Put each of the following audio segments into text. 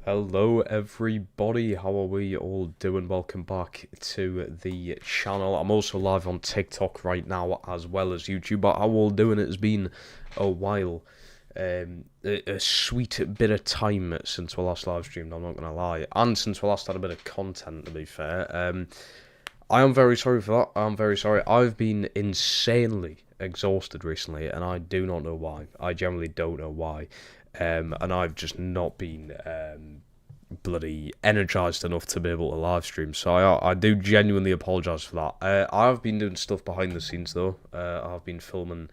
Hello everybody, how are we all doing? Welcome back to the channel. I'm also live on TikTok right now as well as YouTube, but how all doing? It has been a while. A sweet bit of time since we last live streamed, I'm not going to lie. And since we last had a bit of content, to be fair. I am very sorry for that. I'm very sorry. I've been insanely exhausted recently, and I do not know why. I generally don't know why. And I've just not been bloody energized enough to be able to live stream. So I do genuinely apologize for that. I've been doing stuff behind the scenes though. I've been filming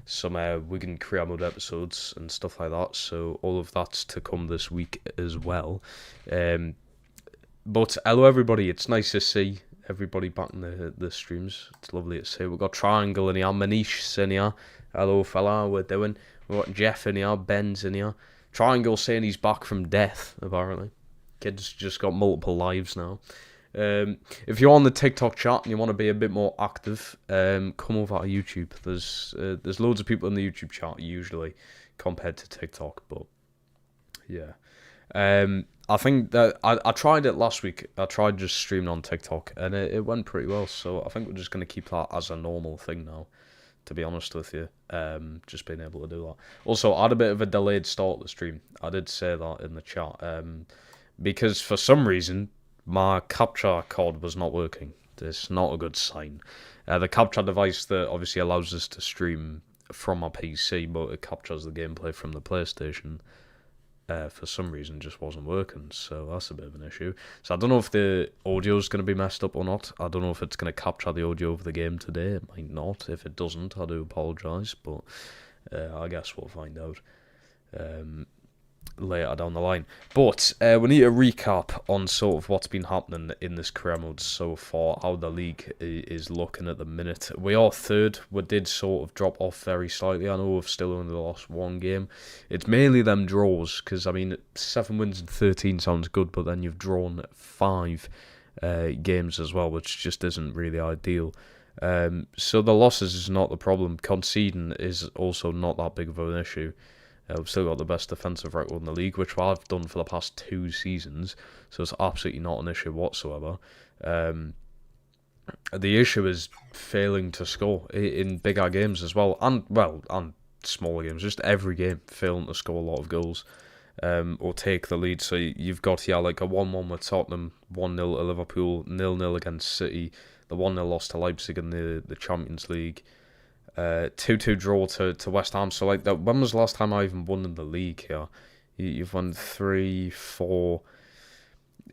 some Wigan Career Mode episodes and stuff like that. So all of that's to come this week as well. But hello everybody. It's nice to see everybody back in the streams. It's lovely to see. We've got Triangle in here, Manish in here. Hello fella, how we're doing. We've got Jeff in here, Ben's in here. Triangle saying he's back from death, apparently. Kid's just got multiple lives now. If you're on the TikTok chat and you want to be a bit more active, come over to YouTube. There's loads of people in the YouTube chat usually compared to TikTok, but yeah. I think that I tried it last week. I tried just streaming on TikTok and it went pretty well. So I think we're just going to keep that as a normal thing now, to be honest with you. Just being able to do that. Also, I had a bit of a delayed start to the stream. I did say that in the chat. Because for some reason, my capture card was not working. It's not a good sign. The capture device that obviously allows us to stream from my PC, but it captures the gameplay from the PlayStation, for some reason just wasn't working, so that's a bit of an issue. So I don't know if the audio is going to be messed up or not. I don't know if it's going to capture the audio of the game today. It might not. If it doesn't, I do apologise, but I guess we'll find out later down the line. But we need a recap on sort of what's been happening in this career mode so far, how the league is looking at the minute. We are third. We did sort of drop off very slightly. I know we've still only lost one game. It's mainly them draws, because I mean 7 wins and 13 sounds good, but then you've drawn 5 games as well, which just isn't really ideal. So the losses is not the problem. Conceding is also not that big of an issue. We've still got the best defensive record in the league, which I've done for the past 2 seasons, so it's absolutely not an issue whatsoever. The issue is failing to score in bigger games as well, and smaller games, just every game, failing to score a lot of goals or take the lead. So you've got here like a 1-1 with Tottenham, 1-0 to Liverpool, 0-0 against City, the 1-0 loss to Leipzig in the Champions League. 2-2 draw to West Ham. So like that, when was the last time I even won in the league here? You've won 3, 4,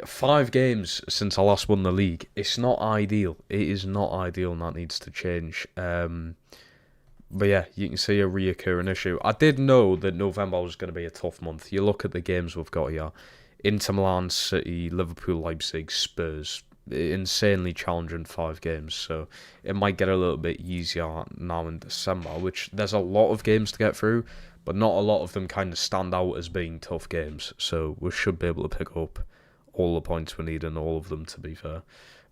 5 games since I last won the league. It's not ideal. It is not ideal, and that needs to change. But yeah, you can see a reoccurring issue. I did know that November was going to be a tough month. You look at the games we've got here: Inter Milan, City, Liverpool, Leipzig, Spurs. Insanely challenging 5 games, so it might get a little bit easier now in December, which there's a lot of games to get through, but not a lot of them kind of stand out as being tough games, so we should be able to pick up all the points we need in all of them, to be fair.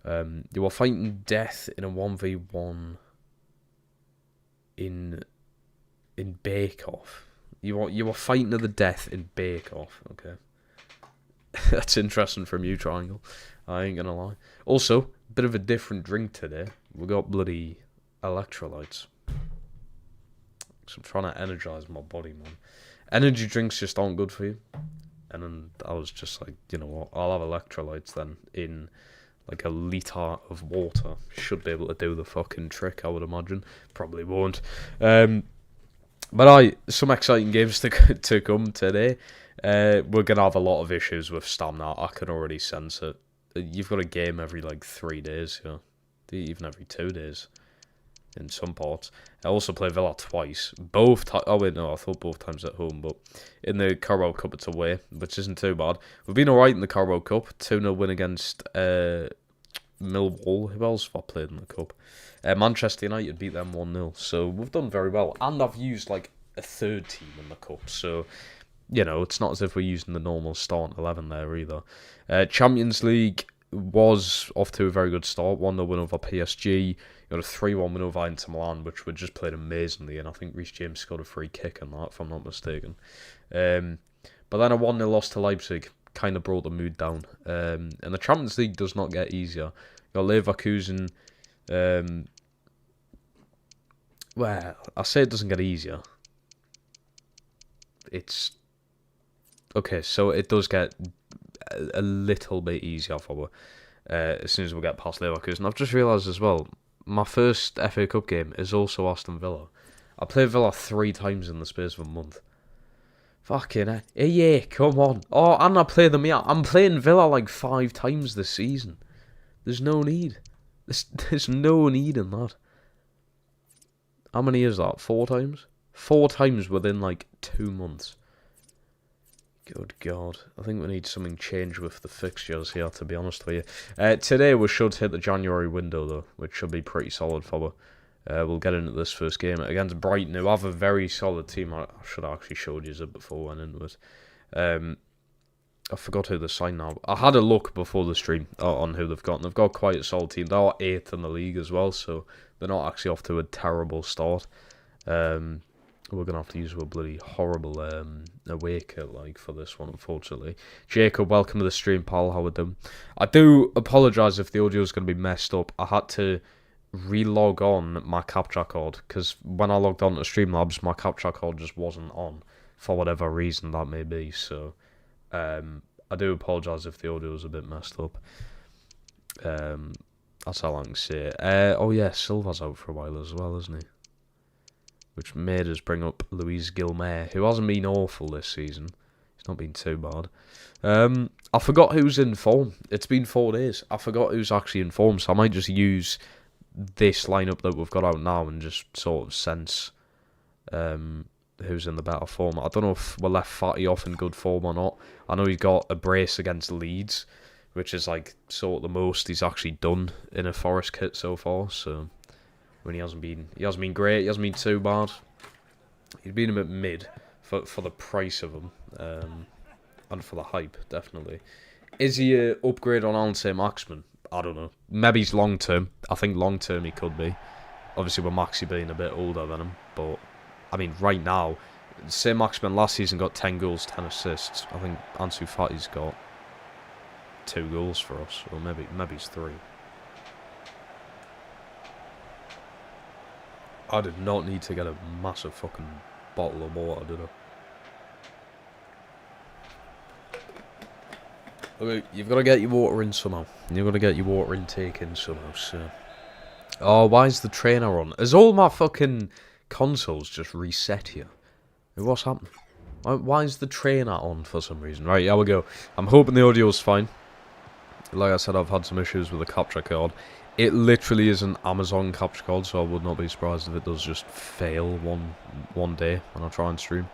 You were fighting death in a 1v1 in Bake Off. You were fighting to the death in Bake Off, okay. That's interesting from you, Triangle. I ain't gonna lie. Also, bit of a different drink today. We got bloody electrolytes. So I'm trying to energise my body, man. Energy drinks just aren't good for you. And then I was just like, you know what? I'll have electrolytes then in like a litre of water. Should be able to do the fucking trick, I would imagine. Probably won't. But some exciting games to come today. We're going to have a lot of issues with stamina. I can already sense it. You've got a game every like 3 days, you know, even every 2 days in some parts. I also play Villa twice. Oh wait, no, I thought both times at home, but in the Carabao Cup it's away, which isn't too bad. We've been alright in the Carabao Cup. 2-0 win against Millwall. Who else have I played in the Cup? Manchester United beat them 1-0, so we've done very well. And I've used like a third team in the Cup, so you know, it's not as if we're using the normal start 11 there either. Champions League was off to a very good start. 1-0 win over PSG. You got a 3-1 win over Inter Milan, which we just played amazingly, and I think Reece James scored a free kick on that, if I'm not mistaken. But then a 1-0 loss to Leipzig. kind of brought the mood down. And the Champions League does not get easier. You got Leverkusen. Well, I say it doesn't get easier. It's okay. So it does get a little bit easier for as soon as we get past Leverkusen. I've just realised as well, my first FA Cup game is also Aston Villa. I played Villa 3 times in the space of a month. Fucking hell. Yeah, come on. Oh, and I play them, yeah. I'm playing Villa like 5 times this season. There's no need. There's no need in that. How many is that? 4 times? 4 times within like 2 months. Good God. I think we need something changed with the fixtures here, to be honest with you. Today we should hit the January window, though, which should be pretty solid for us. We'll get into this first game against Brighton, who have a very solid team. I should have actually showed you it before I went into it. I forgot who they signed now. I had a look before the stream on who they've got. And they've got quite a solid team. They are 8th in the league as well, so they're not actually off to a terrible start. We're going to have to use a bloody horrible away kit for this one, unfortunately. Jacob, welcome to the stream, pal. How we doing? I do apologise if the audio is going to be messed up. I had to relog on my capture card because when I logged on to Streamlabs, my capture card just wasn't on for whatever reason that may be. So I do apologise if the audio is a bit messed up. That's all I can say. Oh yeah, Silva's out for a while as well, isn't he? Which made us bring up Luis Gilmay, who hasn't been awful this season. He's not been too bad. I forgot who's in form. It's been 4 days. I forgot who's actually in form, so I might just use this lineup that we've got out now and just sort of sense who's in the better form. I don't know if we left Fatty off in good form or not. I know he's got a brace against Leeds, which is like sort of the most he's actually done in a Forest kit so far, so... When he hasn't been great, he hasn't been too bad. He's been a bit mid for the price of him, and for the hype, definitely. Is he an upgrade on Alan Saint-Maximin? I don't know. Maybe he's long term. I think long term he could be. Obviously with Maxi being a bit older than him, but I mean right now, Saint-Maximin last season got 10 goals, 10 assists. I think Ansu Fati's got 2 goals for us, or maybe it's 3. I did not need to get a massive fucking bottle of water, did I? Okay, you've got to get your water in somehow. You've got to get your water intake in somehow, so... Oh, why is the trainer on? Has all my fucking consoles just reset here? What's happening? Why is the trainer on for some reason? Right, here we go. I'm hoping the audio's fine. Like I said, I've had some issues with the capture card. It literally is an Amazon capture card, so I would not be surprised if it does just fail one day when I try and stream.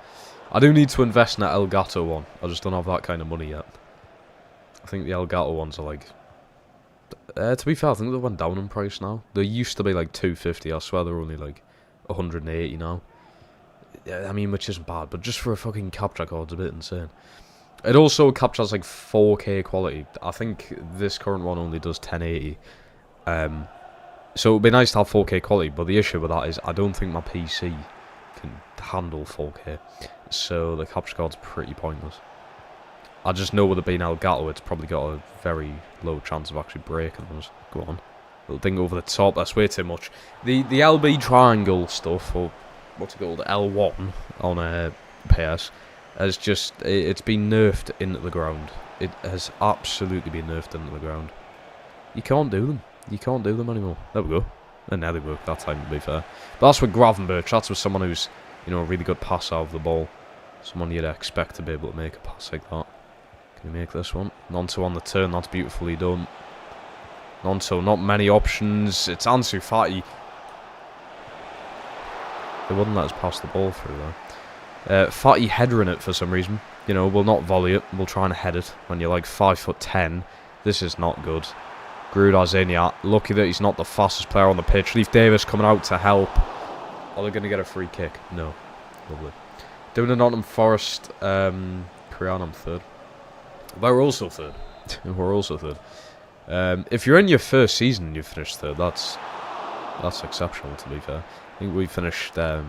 I do need to invest in that Elgato one. I just don't have that kind of money yet. I think the Elgato ones are like... to be fair, I think they went down in price now. They used to be like 250. I swear they're only like 180 now. I mean, which isn't bad, but just for a fucking capture card, it's a bit insane. It also captures like 4K quality. I think this current one only does 1080. So it would be nice to have 4K quality, but the issue with that is I don't think my PC can handle 4K. So the capture card's pretty pointless. I just know with it being Elgato, it's probably got a very low chance of actually breaking us. Go on. Little thing over the top, that's way too much. The LB triangle stuff, or what's it called, L1 on PS, has just, it's been nerfed into the ground. It has absolutely been nerfed into the ground. You can't do them. You can't do them anymore. There we go. And now they work that time, to be fair. But that's with Gravenberch. That's with someone who's, you know, a really good passer of the ball. Someone you'd expect to be able to make a pass like that. Can he make this one? Nonto on the turn. That's beautifully done. Nonto, not many options. It's Ansu Fati. They wouldn't let us pass the ball through there. Fati headering it for some reason. You know, we'll not volley it. We'll try and head it when you're like 5'10". This is not good. Gruda lucky that he's not the fastest player on the pitch. Leif Davis coming out to help. Are they going to get a free kick? No. Lovely. Doing a Nottingham Forest. Krian, I'm third. We're also third. We're also third. If you're in your first season and you finished third, that's exceptional, to be fair. I think we finished 5th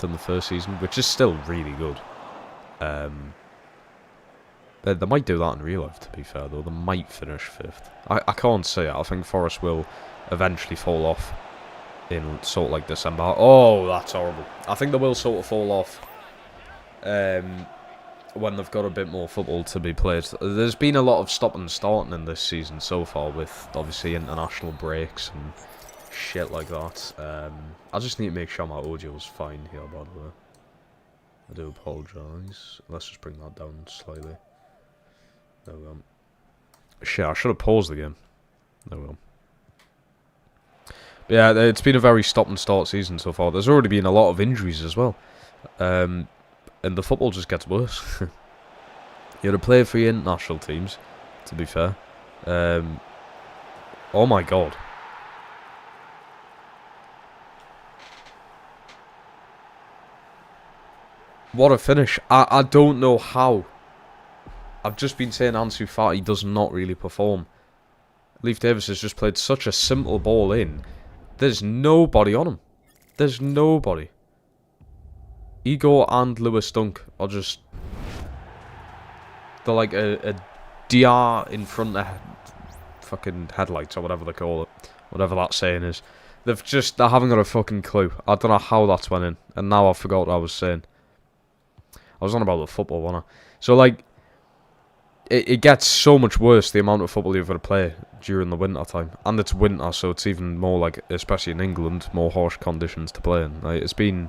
in the first season, which is still really good. They might do that in real life, to be fair, though. They might finish 5th. I can't say it. I think Forest will eventually fall off in sort of like December. Oh, that's horrible. I think they will sort of fall off when they've got a bit more football to be played. There's been a lot of stop and starting in this season so far, with obviously international breaks and shit like that. I just need to make sure my audio is fine here, by the way. I do apologise. Let's just bring that down slightly. There we go. Shit, I should have paused the game. There we go. But yeah, it's been a very stop and start season so far. There's already been a lot of injuries as well. And the football just gets worse. You're to play for your international teams, to be fair. Oh my god. What a finish. I don't know how. I've just been saying Ansu Fati does not really perform. Leif Davis has just played such a simple ball in. There's nobody on him. There's nobody. Igor and Lewis Dunk are just... They're like a DR in front of fucking headlights or whatever they call it. Whatever that saying is. They haven't got a fucking clue. I don't know how that's went in. And now I forgot what I was saying. I was on about the football, wasn't I? So, like, it gets so much worse, the amount of football you've got to play during the winter time. And it's winter, so it's even more like, especially in England, more harsh conditions to play in. Like, it's been,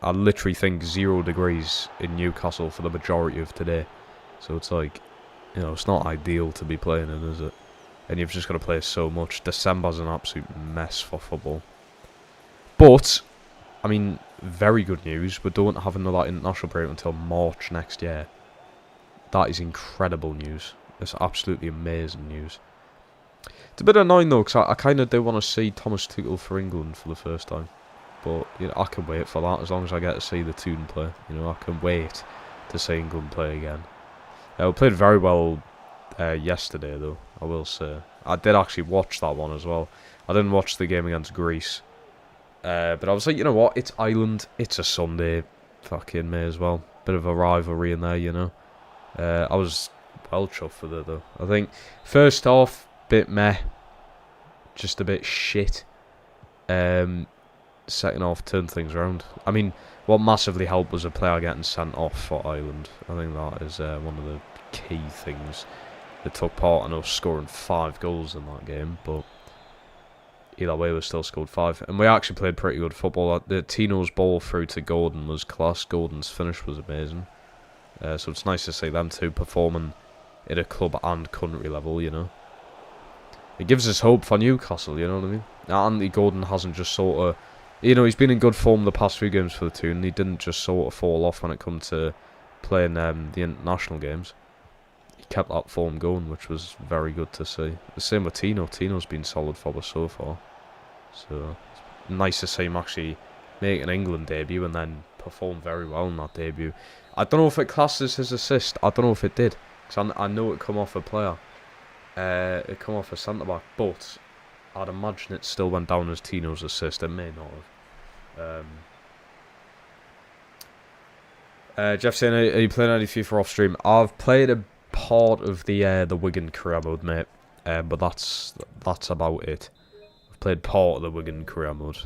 I literally think, 0 degrees in Newcastle for the majority of today. So it's like, you know, it's not ideal to be playing in, is it? And you've just got to play so much. December's an absolute mess for football. But, I mean, very good news. We don't have another international break until March next year. That is incredible news. It's absolutely amazing news. It's a bit annoying though, because I kind of do want to see Thomas Tuchel for England for the first time. But, you know, I can wait for that as long as I get to see the Toon play. You know, I can wait to see England play again. We played very well yesterday though, I will say. I did actually watch that one as well. I didn't watch the game against Greece. But I was like, you know what, it's Ireland, it's a Sunday, fucking may as well. Bit of a rivalry in there, you know. I was well chuffed with it though. I think first half, bit meh, just a bit shit. Second half, turned things around. I mean, what massively helped was a player getting sent off for Ireland. I think that is one of the key things that took part in us scoring 5 goals in that game, but either way, we still scored 5. And we actually played pretty good football. The Tino's ball through to Gordon was class. Gordon's finish was amazing. So it's nice to see them two performing at a club and country level, you know. It gives us hope for Newcastle, you know what I mean? Anthony Gordon hasn't just sort of... You know, he's been in good form the past few games for the Toon. He didn't just sort of fall off when it comes to playing the international games. He kept that form going, which was very good to see. The same with Tino. Tino's been solid for us so far. So, it's nice to see him actually make an England debut and then perform very well in that debut. I don't know if it classes his assist. I don't know if it did. Because I know it come off a player. It come off a centre-back. But I'd imagine it still went down as Tino's assist. It may not have. Jeff saying, are you playing any FIFA off stream? I've played a part of the Wigan career mode, mate. But that's about it. I've played part of the Wigan career mode.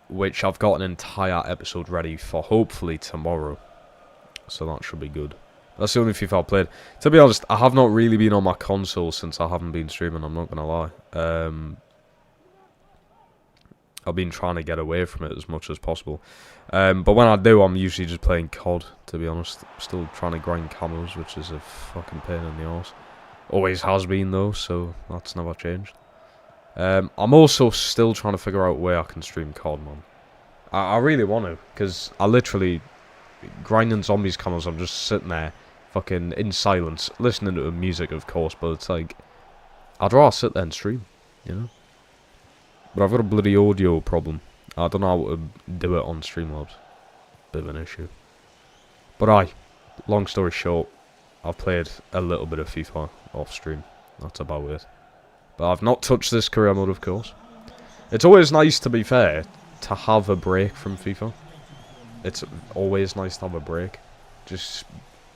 Which I've got an entire episode ready for hopefully tomorrow. So that should be good. That's the only FIFA I've played. To be honest, I have not really been on my console since I haven't been streaming, I'm not going to lie. I've been trying to get away from it as much as possible. But when I do, I'm usually just playing COD, to be honest. Still trying to grind camos, which is a fucking pain in the arse. Always has been, though, so that's never changed. I'm also still trying to figure out where I can stream COD, man. I really want to, because I literally... Grinding zombies camos, I'm just sitting there, fucking in silence, listening to the music, of course, but it's like... I'd rather sit there and stream, you know? But I've got a bloody audio problem. I don't know how to do it on Streamlabs. Bit of an issue. But long story short, I've played a little bit of FIFA off stream. That's about it. But I've not touched this career mode, of course. It's always nice, to be fair, to have a break from FIFA. It's always nice to have a break. Just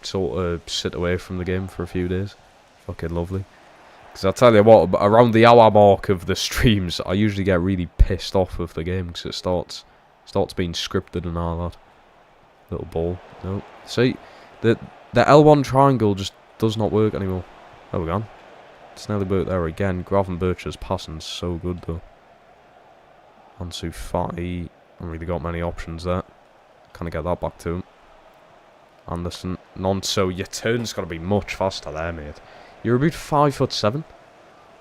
sort of sit away from the game for a few days. Fucking lovely. Because I tell you what, around the hour mark of the streams, I usually get really pissed off with the game because it starts being scripted and all that. Little ball. No. See, the L1 triangle just does not work anymore. There we go. It's nearly worked there again. Gravenberch's passing so good though. Ansu Fati. Haven't really got many options there. Kind of get that back to him. Anderson. Nonso. Your turn's got to be much faster there, mate. You're about 5'7".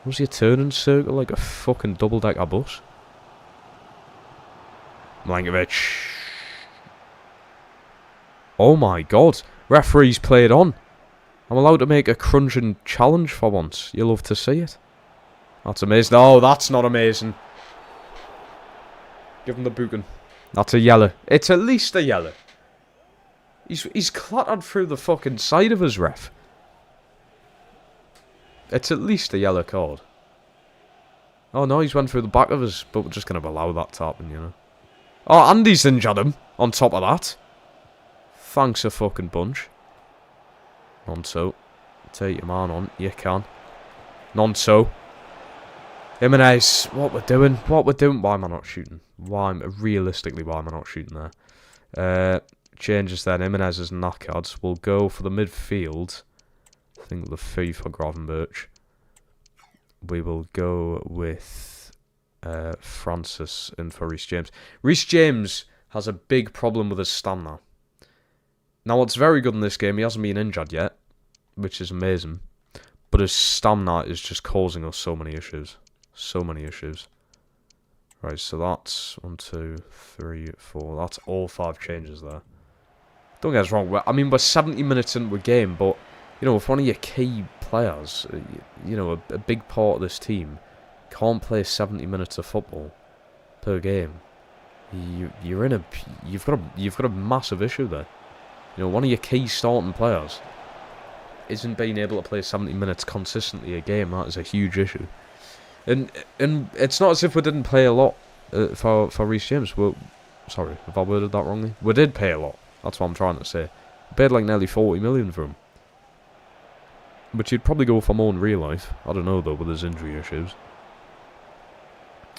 What's your turning circle like a fucking double-decker bus? Milankovic. Oh my god. Referee's played on. I'm allowed to make a crunching challenge for once. You'll love to see it. That's amazing. Oh, that's not amazing. Give him the booking. That's a yellow. It's at least a yellow. He's clattered through the fucking side of his ref. It's at least a yellow card. Oh no, he's went through the back of us, but we're just going to allow that to happen, you know. Oh, Andy's injured him on top of that. Thanks a fucking bunch. Nonso. Take your man on. You can. Nonso. Jimenez. What we're doing. Why am I not shooting? Realistically, why am I not shooting there? Changes then. Jimenez is knackered. We'll go for the midfield. I think the fee for Gravenberch. We will go with Francis in for Reece James. Reece James has a big problem with his stamina. Now, what's very good in this game, he hasn't been injured yet, which is amazing. But his stamina is just causing us so many issues. So many issues. Right, so that's 1, 2, 3, 4. That's all 5 changes there. Don't get us wrong. I mean, we're 70 minutes into the game, but, you know, if one of your key players, you know, a big part of this team, can't play 70 minutes of football per game, you've got a massive issue there. You know, one of your key starting players isn't being able to play 70 minutes consistently a game. That is a huge issue. And it's not as if we didn't play a lot for Reece James. Sorry, have I worded that wrongly? We did pay a lot. That's what I'm trying to say. We paid like nearly 40 million for him. But you'd probably go for more in real life. I don't know though, with his injury issues.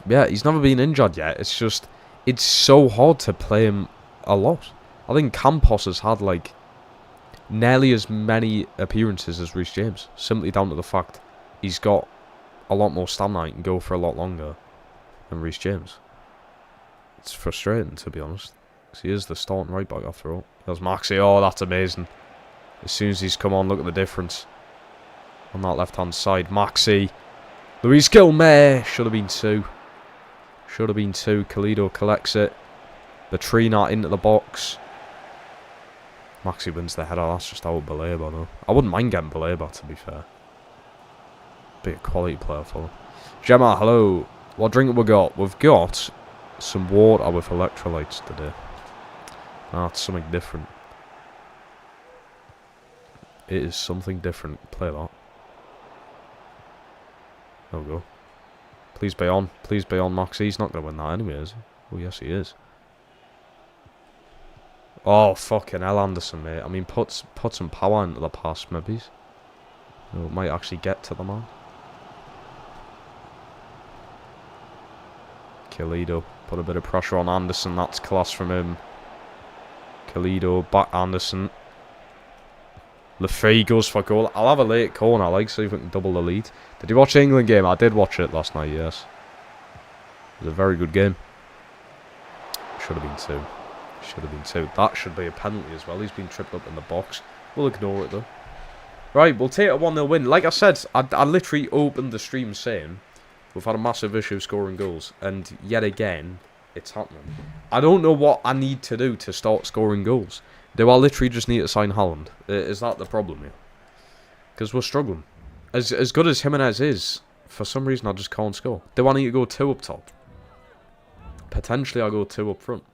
Yeah, he's never been injured yet. It's just, it's so hard to play him a lot. I think Campos has had like nearly as many appearances as Reece James, simply down to the fact he's got a lot more stamina and can go for a lot longer than Reece James. It's frustrating, to be honest, because he is the starting right back after all. There's Maxi. Oh, that's amazing. As soon as he's come on, look at the difference on that left-hand side. Maxi. Luis Gilmay. Should have been 2. Should have been 2. Kalido collects it. The Trina into the box. Maxi wins the header. That's just out Baleba, though. I wouldn't mind getting Baleba, to be fair. Be a quality player for him. Gemma, hello. What drink have we got? We've got some water with electrolytes today. That's something different. It is something different. Play that. There we go. Please be on. Please be on, Maxi. He's not going to win that anyway, is he? Oh, yes, he is. Oh, fucking hell, Anderson, mate. I mean, put some power into the pass, maybe. You know, it might actually get to the man. Kalido. Put a bit of pressure on Anderson. That's class from him. Kalido. Back Anderson. Lefebvre goes for goal. I'll have a late corner. I like see if we can double the lead. Did you watch the England game? I did watch it last night, yes. It was a very good game. Should have been 2. Should have been 2. That should be a penalty as well. He's been tripped up in the box. We'll ignore it though. Right, we'll take a 1-0 win. Like I said, I literally opened the stream saying we've had a massive issue scoring goals. And yet again, it's happening. I don't know what I need to do to start scoring goals. Do I literally just need to sign Haaland? Is that the problem here? Because we're struggling. As good as Jimenez is, for some reason I just can't score. Do I need to go 2 up top? Potentially I'll go 2 up front.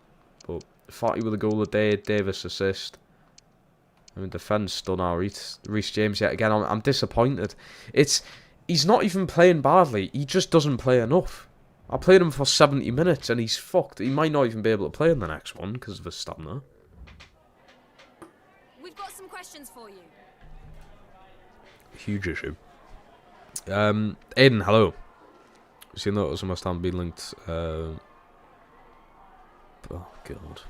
But Fati with a goal a day, Davis assist. I mean, defence done our Reece James yet again. I'm disappointed. He's not even playing badly. He just doesn't play enough. I played him for 70 minutes and he's fucked. He might not even be able to play in the next one because of his stamina. We've got some questions for you. Huge issue. Aiden, hello. So you notice I must have been linked. Oh god.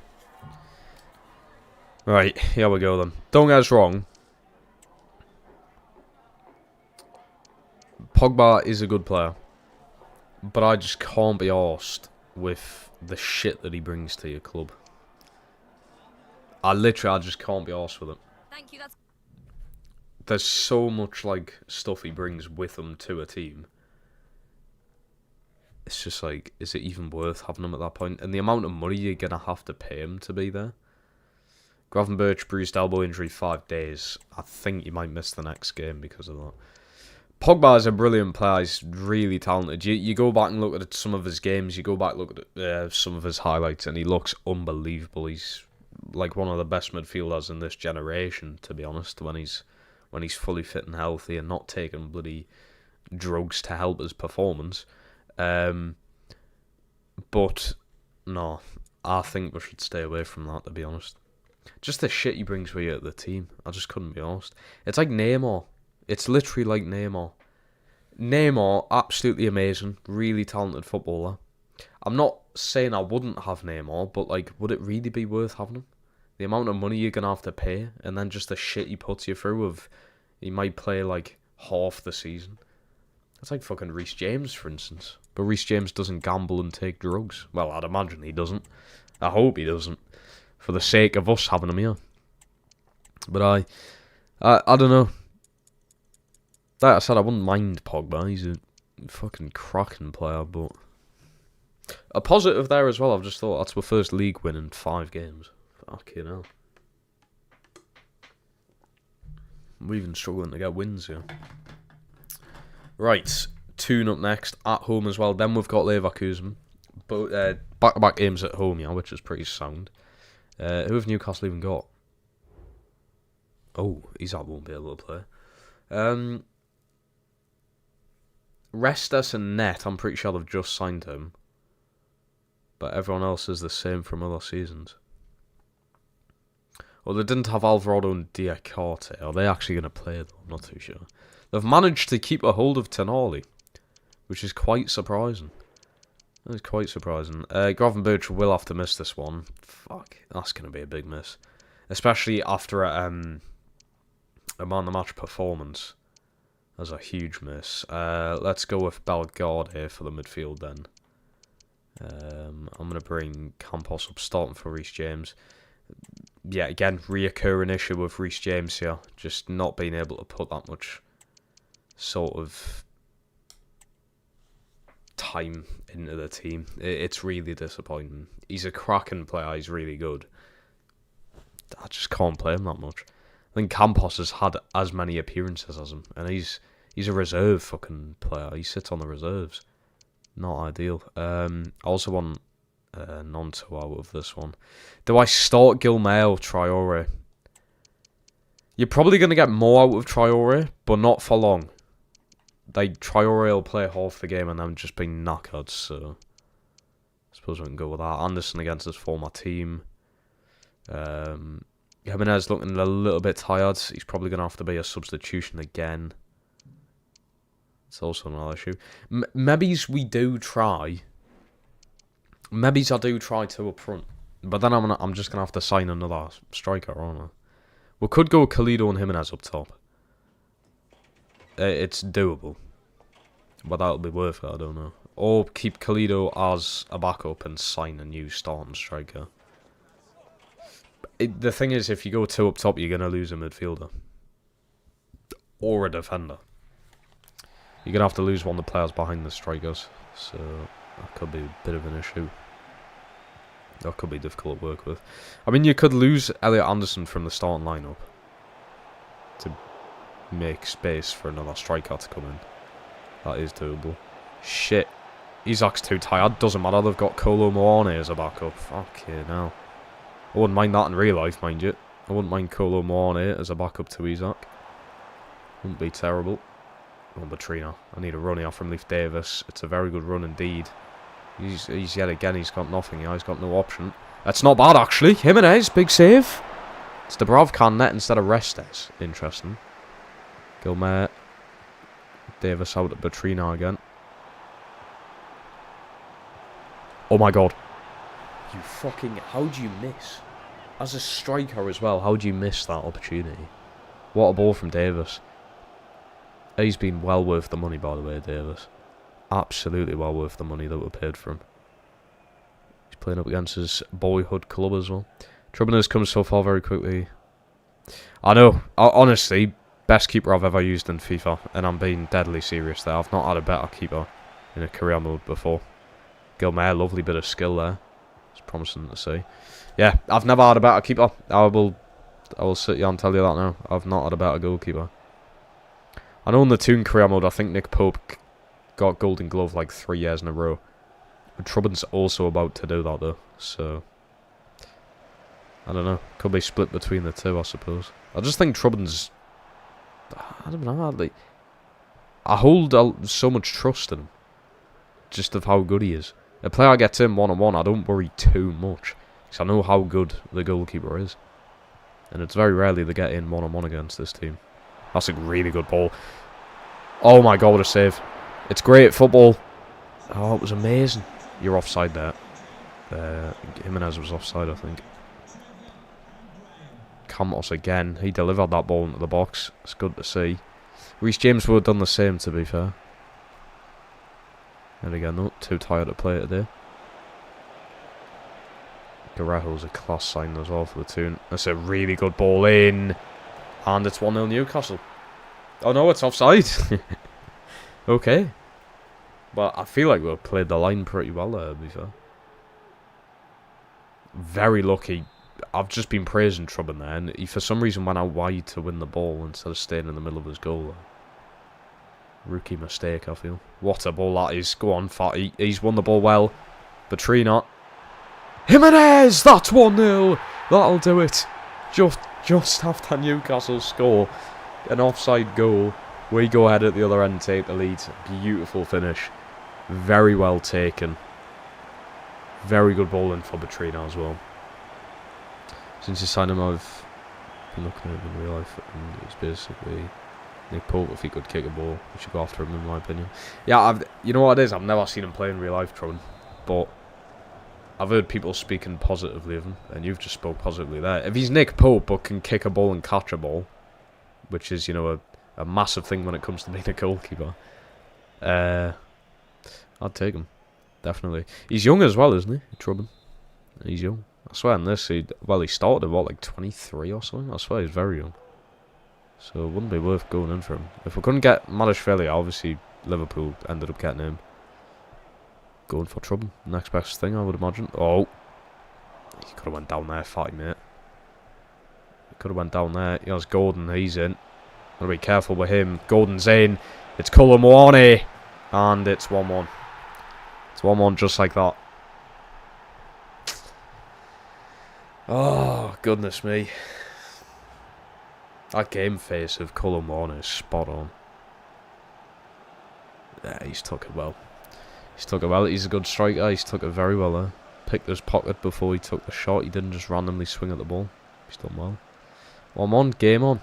Right, here we go then. Don't get us wrong. Pogba is a good player, but I just can't be arsed with the shit that he brings to your club. I just can't be arsed with it. Thank you. There's so much like stuff he brings with him to a team. It's just like, is it even worth having him at that point? And the amount of money you're gonna have to pay him to be there. Gravenberch bruised elbow injury 5 days. I think he might miss the next game because of that. Pogba is a brilliant player. He's really talented. You go back and look at some of his games. You go back and look at some of his highlights, and he looks unbelievable. He's like one of the best midfielders in this generation, to be honest. When he's fully fit and healthy and not taking bloody drugs to help his performance. But no, I think we should stay away from that, to be honest. Just the shit he brings with you at the team, I just couldn't be honest. It's like Neymar. It's literally like Neymar. Neymar, absolutely amazing, really talented footballer. I'm not saying I wouldn't have Neymar, but like, would it really be worth having him? The amount of money you're gonna have to pay, and then just the shit he puts you through of, he might play like half the season. That's like fucking Reece James, for instance. But Reece James doesn't gamble and take drugs. Well, I'd imagine he doesn't. I hope he doesn't. For the sake of us having him here. But I don't know. Like I said, I wouldn't mind Pogba. He's a fucking cracking player, but... A positive there as well, I've just thought, that's my first league win in 5 games. Fucking hell. We're even struggling to get wins here. Right, Toon up next, at home as well. Then we've got Leverkusen. But back-to-back games at home, yeah, which is pretty sound. Who have Newcastle even got? Oh, Isak won't be able to play. Restes and Net, I'm pretty sure they've just signed him. But everyone else is the same from other seasons. Well, they didn't have Alvarado and Diakate. Are they actually going to play, though? I'm not too sure. They've managed to keep a hold of Tonali, which is quite surprising. That is quite surprising. Gravenberch will have to miss this one. Fuck, that's going to be a big miss. Especially after a man-of-the-match performance. That's a huge miss. Let's go with Bellegarde here for the midfield then. I'm going to bring Campos up starting for Reece James. Yeah, again, reoccurring issue with Reece James here. Just not being able to put that much sort of time into the team. It's really disappointing. He's a cracking player. He's really good. I just can't play him that much. I think Campos has had as many appearances as him, and he's a reserve fucking player. He sits on the reserves. Not ideal. I also want Nonto out of this one. Do I start Gilmay or Traore? You're probably going to get more out of Traore, but not for long. Like, Traore will play half the game and then just be knackered, so I suppose we can go with that. Anderson against his former team. Jimenez looking a little bit tired. He's probably going to have to be a substitution again. It's also another issue. Maybe's we do try. Maybe's I do try two up front. But then I'm just going to have to sign another striker, aren't I? We could go Kalido and Jimenez up top. It's doable. But that'll be worth it, I don't know. Or keep Kalido as a backup and sign a new starting striker. The thing is, if you go two up top, you're going to lose a midfielder. Or a defender. You're going to have to lose one of the players behind the strikers. So that could be a bit of an issue. That could be difficult to work with. I mean, you could lose Elliot Anderson from the starting lineup to make space for another striker to come in. That is doable. Shit. Isak's too tired. Doesn't matter. They've got Kolo Muani as a backup. Fucking hell. I wouldn't mind that in real life, mind you. I wouldn't mind Kolo Muani as a backup to Isak. Wouldn't be terrible. Oh, Batrina. I need a run here from Leif Davis. It's a very good run indeed. He's yet again, he's got nothing here. He's got no option. That's not bad, actually. Jimenez, big save. It's Dubravka net instead of Restes. Interesting. Gilmore. Davis out at Batrina again. Oh my god. You fucking... How do you miss? As a striker as well, how do you miss that opportunity? What a ball from Davis. He's been well worth the money, by the way, Davis. Absolutely well worth the money that we paid for him. He's playing up against his boyhood club as well. Trubner comes so far very quickly. I know. Honestly, best keeper I've ever used in FIFA. And I'm being deadly serious there. I've not had a better keeper in a career mode before. Gilmore, lovely bit of skill there. It's promising to see. Yeah, I've never had a better keeper. I will sit here and tell you that now. I've not had a better goalkeeper. I know in the Toon career mode, I think Nick Pope got Golden Glove like 3 years in a row. But Trubben's also about to do that though, so I don't know. Could be split between the two, I suppose. I just think Trubben's... I don't know. I hold so much trust in him, just of how good he is. A player gets in one-on-one, I don't worry too much, because I know how good the goalkeeper is. And it's very rarely they get in one-on-one against this team. That's a really good ball. Oh my god, what a save. It's great football. Oh, it was amazing. You're offside there. Jimenez was offside, I think. Campos again. He delivered that ball into the box. It's good to see. Reece James would have done the same, to be fair. And again, though, too tired to play today. Guerrero's a class sign as well for the Toon. That's a really good ball in. And it's 1-0 Newcastle. Oh no, it's offside. Okay. Well, I feel like we've played the line pretty well there, to be fair. Very lucky. I've just been praising Trubben there, and he for some reason went out wide to win the ball instead of staying in the middle of his goal. Rookie mistake, I feel. What a ball that is. Go on, Fatty. He's won the ball well. Batrina. Jimenez! That's 1-0. That'll do it. Just after Newcastle score an offside goal, we go ahead at the other end, take the lead. Beautiful finish. Very well taken. Very good bowling for Batrina as well. Since you signed him, I've been looking at him in real life, and it's basically Nick Pope. If he could kick a ball, we should go after him, in my opinion. Yeah, you know what it is? I've never seen him play in real life, Tron, but I've heard people speaking positively of him, and you've just spoke positively there. If he's Nick Pope but can kick a ball and catch a ball, which is, you know, a massive thing when it comes to being a goalkeeper, I'd take him. Definitely. He's young as well, isn't he? Trubben. He's young. I swear in this, he started at, what, like 23 or something? I swear he's very young. So it wouldn't be worth going in for him. If we couldn't get Madishvili, obviously Liverpool ended up getting him. Going for Trubben. Next best thing, I would imagine. Oh. He could have went down there, fatty mate. He could have went down there. He has Gordon, he's in. Gotta be careful with him. Gordon's in. It's Kolomoani. And it's 1-1. It's 1-1 just like that. Oh, goodness me. That game face of Kolomoani is spot on. Yeah, he's took it well. He's took it well. He's a good striker. He's took it very well there. Picked his pocket before he took the shot. He didn't just randomly swing at the ball. He's done well. 1-1, game on.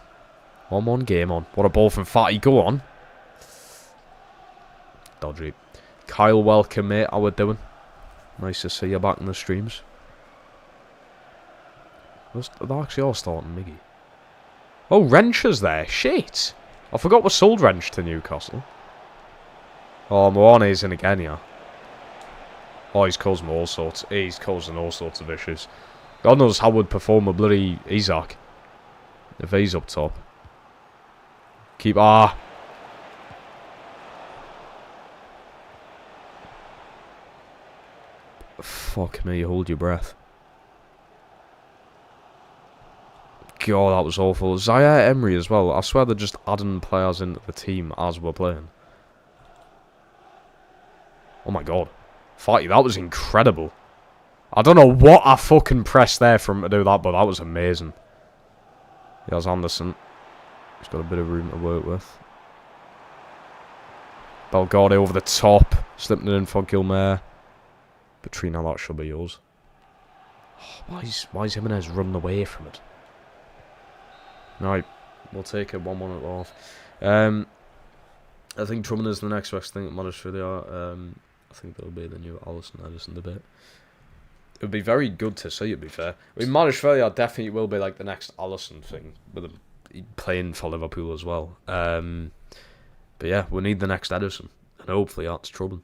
1-1, game on. What a ball from Fatty. Go on. Dodgy. Kyle, welcome, mate. How we doing? Nice to see you back in the streams. They're actually all starting Miggy. Oh, Wrench is there. Shit. I forgot we sold Wrench to Newcastle. Oh, Moane's in again, yeah. Oh, he's causing all sorts. He's causing all sorts of issues. God knows how would perform a bloody Isaac if he's up top. Keep... Ah. Fuck me, hold your breath. God, that was awful. Zaire Emery as well. I swear they're just adding players into the team as we're playing. Oh my god. Fatty, that was incredible. I don't know what I fucking pressed there for him to do that, but that was amazing. Here's Anderson. He's got a bit of room to work with. Belgade over the top. Slipping it in for Gilmore. Batrina, that should be yours. Oh, why is Jimenez running away from it? Right, we'll take it 1-1 at the half. I think Truman is the next best thing at Madersfield. I think that'll be the new Alisson debate. It would be very good to see, to be fair. I mean, Madersfield definitely will be like the next Alisson thing, with him playing for Liverpool as well. But yeah, we need the next Edison, and hopefully that's Truman.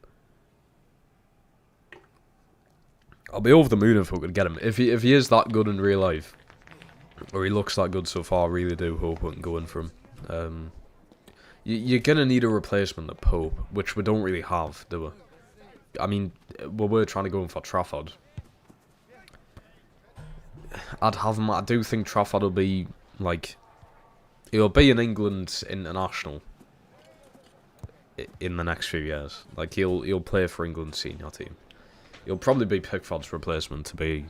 I'll be over the moon if we could get him. If he is that good in real life, or he looks that good so far, I really do hope we can go in for him. You're going to need a replacement at Pope, which we don't really have, do we? I mean, we were trying to go in for Trafford. I'd have him. I do think Trafford will be, like... He'll be an England international in the next few years. Like, he'll play for England's senior team. He'll probably be Pickford's replacement, to be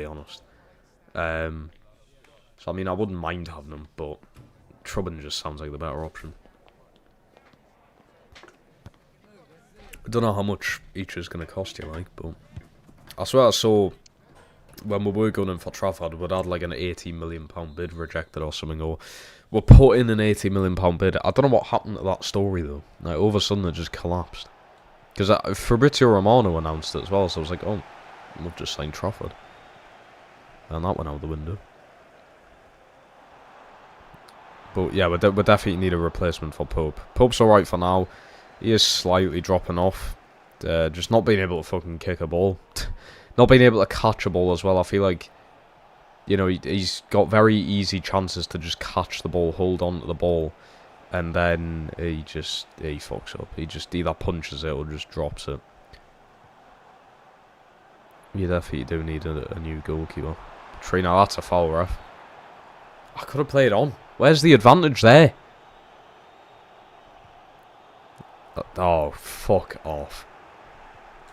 honest. So, I mean, I wouldn't mind having him, but Truman just sounds like the better option. I don't know how much each is going to cost you, like, but I swear I saw when we were going in for Trafford, we'd had like an £80 million bid rejected or something, or we put in an £80 million bid. I don't know what happened to that story though. Like, all of a sudden it just collapsed. Because Fabrizio Romano announced it as well, so I was like, oh, we've just signed Trafford. And that went out the window. But yeah, we definitely need a replacement for Pope. Pope's alright for now. He is slightly dropping off. Just not being able to fucking kick a ball. Not being able to catch a ball as well. I feel like, you know, he's got very easy chances to just catch the ball, hold on to the ball, and then he fucks up. He just either punches it or just drops it. You definitely do need a new goalkeeper. Trina, that's a foul, ref. I could have played on. Where's the advantage there? Oh, fuck off.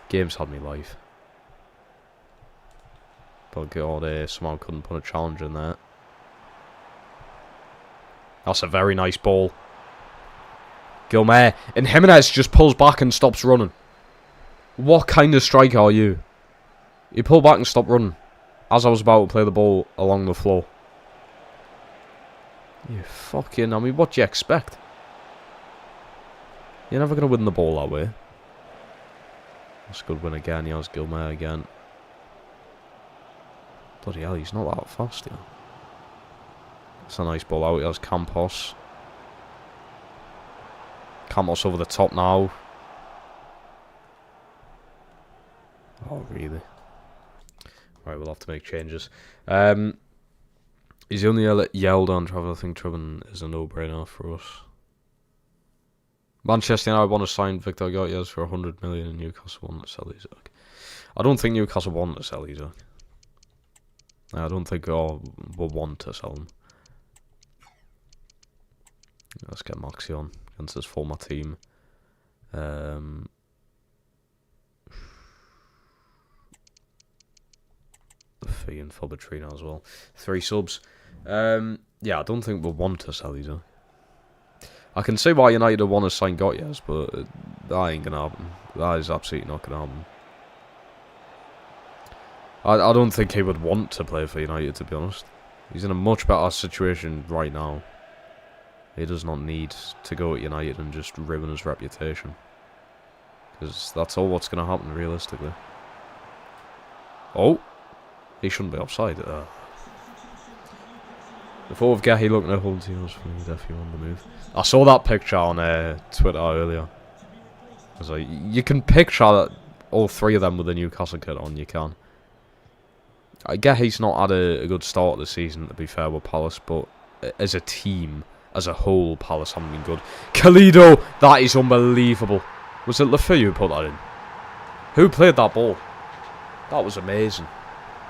Game's had me life. But God, someone couldn't put a challenge in there. That's a very nice ball. Gilmore. And Jimenez just pulls back and stops running. What kind of striker are you? You pull back and stop running. As I was about to play the ball along the floor. You fucking... I mean, what do you expect? You're never going to win the ball that way. That's a good win again. He has Gilmore again. Bloody hell, he's not that fast, yeah. It's a nice ball out. He has Campos. Campos over the top now. Oh, really? Right, we'll have to make changes. He's only yelled on Trevor. I think Trevor is a no-brainer for us. Manchester United want to sign Victor Gyökeres for 100 million and Newcastle want to sell Isaac. I don't think Newcastle want to sell Isaac. I don't think we'll want to sell him. Let's get Maxi on against his former team. The fee and for Batrina as well. 3 subs. Yeah, I don't think we'll want to sell Isaac. I can see why United want to sign Gyökeres, but that ain't going to happen. That is absolutely not going to happen. I don't think he would want to play for United, to be honest. He's in a much better situation right now. He does not need to go at United and just ruin his reputation. Because that's all what's going to happen, realistically. Oh! He shouldn't be offside. Before we get he looking at hold teams for me, definitely on the move. I saw that picture on Twitter earlier. I was like, you can picture that all 3 of them with the Newcastle kit on, you can. I get he's not had a good start of the season, to be fair, with Palace, but as a team, as a whole, Palace haven't been good. Kalido! That is unbelievable. Was it Lafayette who put that in? Who played that ball? That was amazing.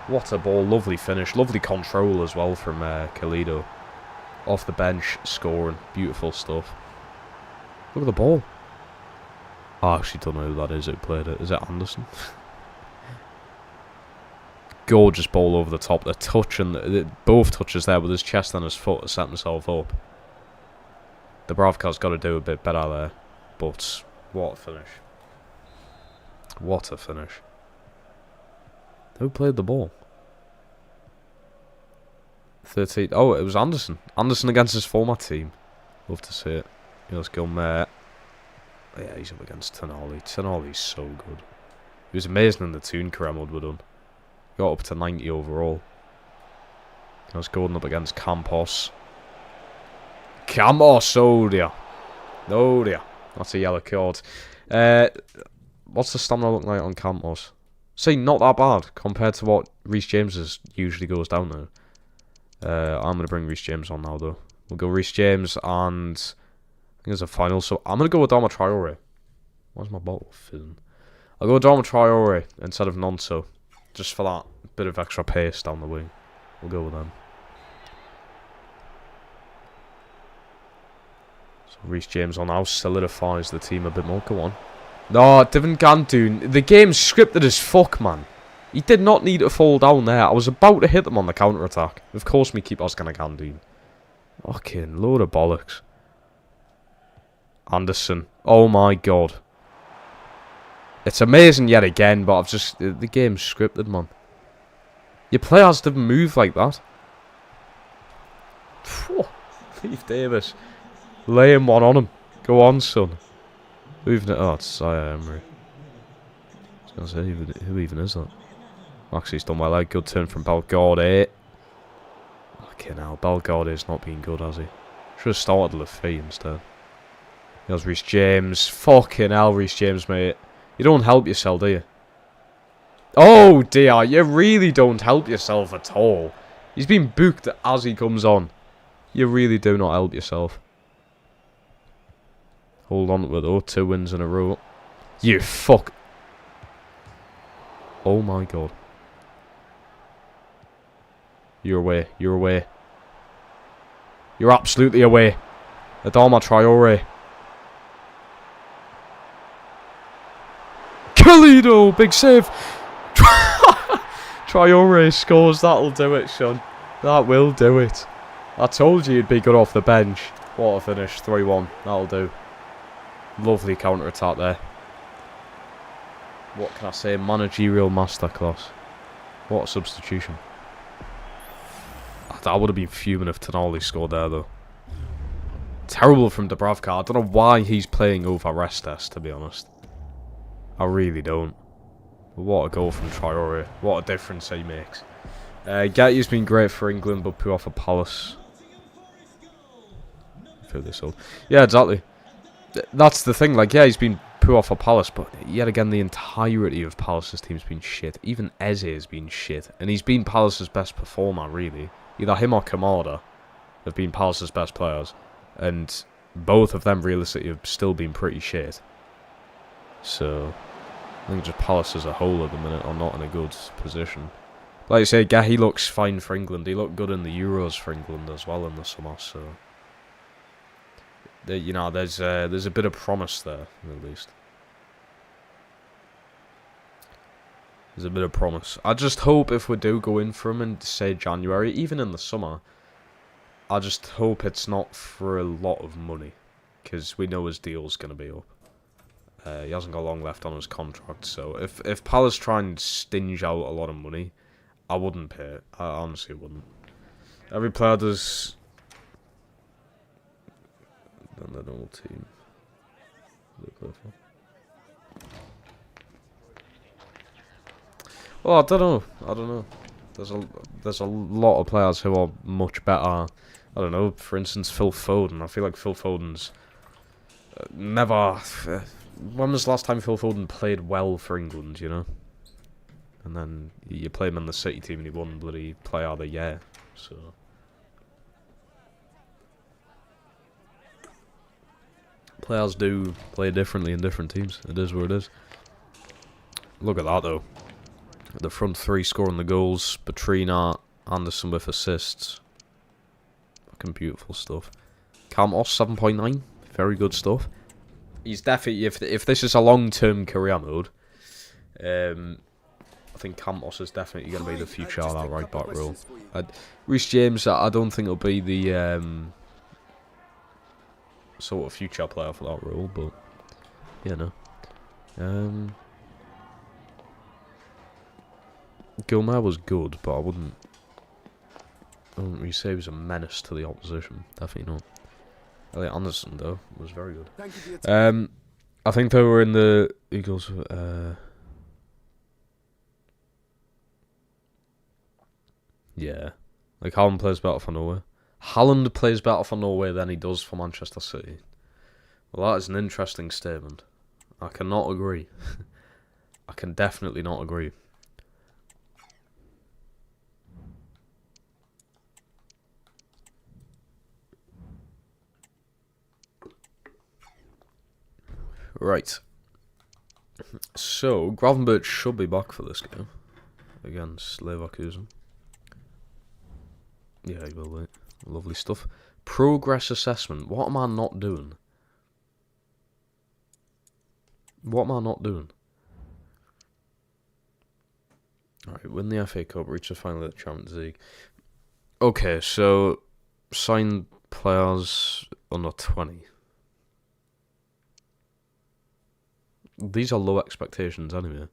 What a ball. Lovely finish. Lovely control as well from Kalido. Off the bench, scoring. Beautiful stuff. Look at the ball. I actually don't know who that is who played it. Is it Anderson? Gorgeous ball over the top. The touch and both touches there with his chest and his foot to set himself up. Dubravka's got to do a bit better there. But what a finish. What a finish. Who played the ball? 13. Oh, it was Anderson. Anderson against his former team. Love to see it. Here's Gilmore. Yeah, he's up against Tonali. Tonali's so good. He was amazing in the Toon Kremlin were done. Got up to 90 overall. Here's Gordon up against Campos. Campos, oh dear. Oh dear. That's a yellow card. What's the stamina looking like on Campos? See, not that bad compared to what Reece James usually goes down there. I'm going to bring Reece James on now, though. We'll go Reece James and I think it's a final. So I'm going to go with Adama Traore. Where's my bottle filling? I'll go with Adama Traore instead of Nonso. Just for that bit of extra pace down the wing. We'll go with them. So Reece James on now solidifies the team a bit more. Go on. No, Devin Gandoon. The game's scripted as fuck, man. He did not need to fall down there. I was about to hit them on the counter-attack. Of course me keeper's gonna Gandoon. Fucking load of bollocks. Anderson. Oh my god. It's amazing yet again, but the game's scripted, man. Your players didn't move like that. Steve Davis. Laying one on him. Go on, son. Who even... Oh, it's Sire Emery. I was going to say, who even is that? Actually, he's done well. Like, good turn from Belgorde. Okay, now Belgarde's not been good, has he? Should have started Lafay instead. There's Reece James. Fucking hell, Reece James, mate. You don't help yourself, do you? Oh, dear. You really don't help yourself at all. He's been booked as he comes on. You really do not help yourself. Hold on to it, though. 2 wins in a row. You fuck. Oh, my God. You're away. You're away. You're absolutely away. Adama Traore. Kalido! Big save! Traore scores. That'll do it, son. That will do it. I told you you'd be good off the bench. What a finish. 3-1. That'll do. Lovely counter-attack there. What can I say? Managerial masterclass. What a substitution. I would have been fuming if Tonali scored there, though. Terrible from Dubravka. I don't know why he's playing over Restes, to be honest. I really don't. But what a goal from Traore. What a difference he makes. Getty's been great for England, but poor for Palace. Feel this old. Yeah, exactly. That's the thing. Like, yeah, he's been poor for Palace, but yet again, the entirety of Palace's team's been shit. Even Eze has been shit, and he's been Palace's best performer, really. Either him or Kamada have been Palace's best players, and both of them realistically have still been pretty shit. So, I think just Palace as a whole at the minute are not in a good position. Like I say, he looks fine for England. He looked good in the Euros for England as well in the summer, so... You know, there's a bit of promise there, at least. There's a bit of promise. I just hope if we do go in for him in, say, January, even in the summer, I just hope it's not for a lot of money, because we know his deal's going to be up. He hasn't got long left on his contract, so if Palace try and stinge out a lot of money, I wouldn't pay it. I honestly wouldn't. Every player does... than the normal team. Well, I don't know. There's a lot of players who are much better. I don't know. For instance, Phil Foden. I feel like Phil Foden's never. When was the last time Phil Foden played well for England? You know. And then you play him in the City team and he won bloody Player of the Year. So. Players do play differently in different teams. It is what it is. Look at that, though. The front three scoring the goals. Batrina, Anderson with assists. Fucking beautiful stuff. Campos, 7.9. Very good stuff. He's definitely... If this is a long-term career mode, I think Campos is definitely going to be the future of that right-back role. Reece James, I don't think will be the... sort of future player for that role, but you know, Gilmore was good, but I wouldn't I wouldn't really say he was a menace to the opposition. Definitely not. Elliot Anderson, though, was very good. I think they were in the Eagles. Yeah. Like, Haaland plays better for Norway. Haaland plays better for Norway than he does for Manchester City. Well, that is an interesting statement. I cannot agree. I can definitely not agree. Right. So, Gravenberch should be back for this game against Leverkusen. Yeah, he will, mate. Lovely stuff. Progress assessment. What am I not doing? What am I not doing? Alright, win the FA Cup, reach the final of the Champions League. Okay, so sign players under 20. These are low expectations anyway.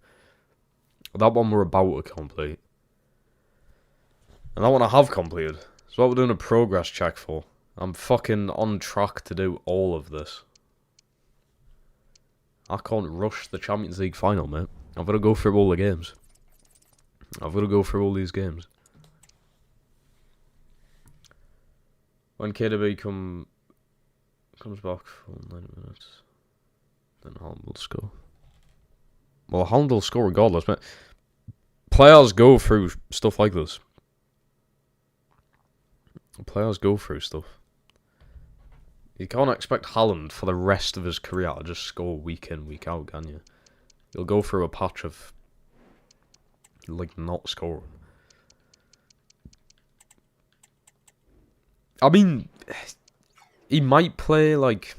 That one we're about to complete. And that one I have completed. So what we're doing a progress check for. I'm fucking on track to do all of this. I can't rush the Champions League final, mate. I've got to go through all the games. I've got to go through all these games. When KDB comes back for 90 minutes, then Haaland will score. Well, Haaland will score regardless, mate. Players go through stuff like this. Players go through stuff. You can't expect Haaland for the rest of his career to just score week in, week out, can you? You'll go through a patch of, like, not scoring. I mean, he might play, like,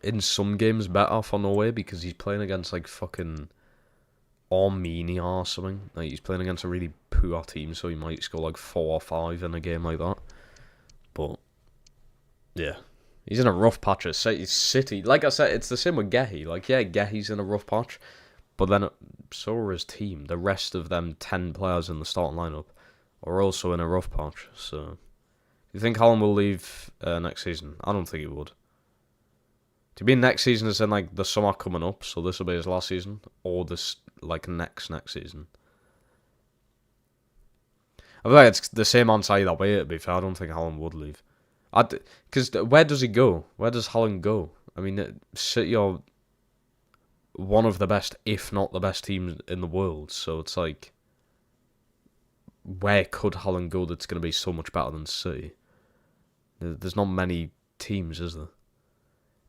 in some games better for Norway because he's playing against, like, fucking Armenia or something. Like, he's playing against a really poor team, so he might score, like, 4 or 5 in a game like that. But, yeah. He's in a rough patch at City. Like I said, it's the same with Gehi. Like, yeah, Gehi's in a rough patch. But then, so are his team. The rest of them 10 players in the starting lineup are also in a rough patch. So, do you think Haaland will leave next season? I don't think he would. To be next season is in, like, the summer coming up. So this will be his last season. Or this, like, next season. I feel like it's the same answer either way, to be fair. I don't think Haaland would leave. Because where does he go? Where does Haaland go? I mean, City are one of the best, if not the best teams in the world. So it's like, where could Haaland go that's going to be so much better than City? There's not many teams, is there?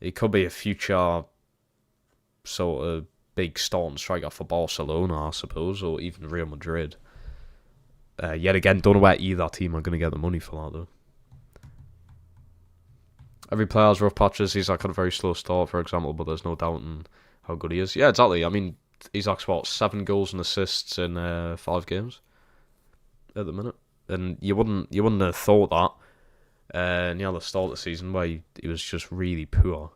It could be a future sort of big starting striker for Barcelona, I suppose, or even Real Madrid. Yet again, don't know where either team are going to get the money for that, though. Every player has rough patches. He's like had a very slow start, for example, but there's no doubt in how good he is. Yeah, exactly. I mean, he's like, what, 7 goals and assists in 5 games at the minute. And you wouldn't have thought that near the start of the season where he was just really poor.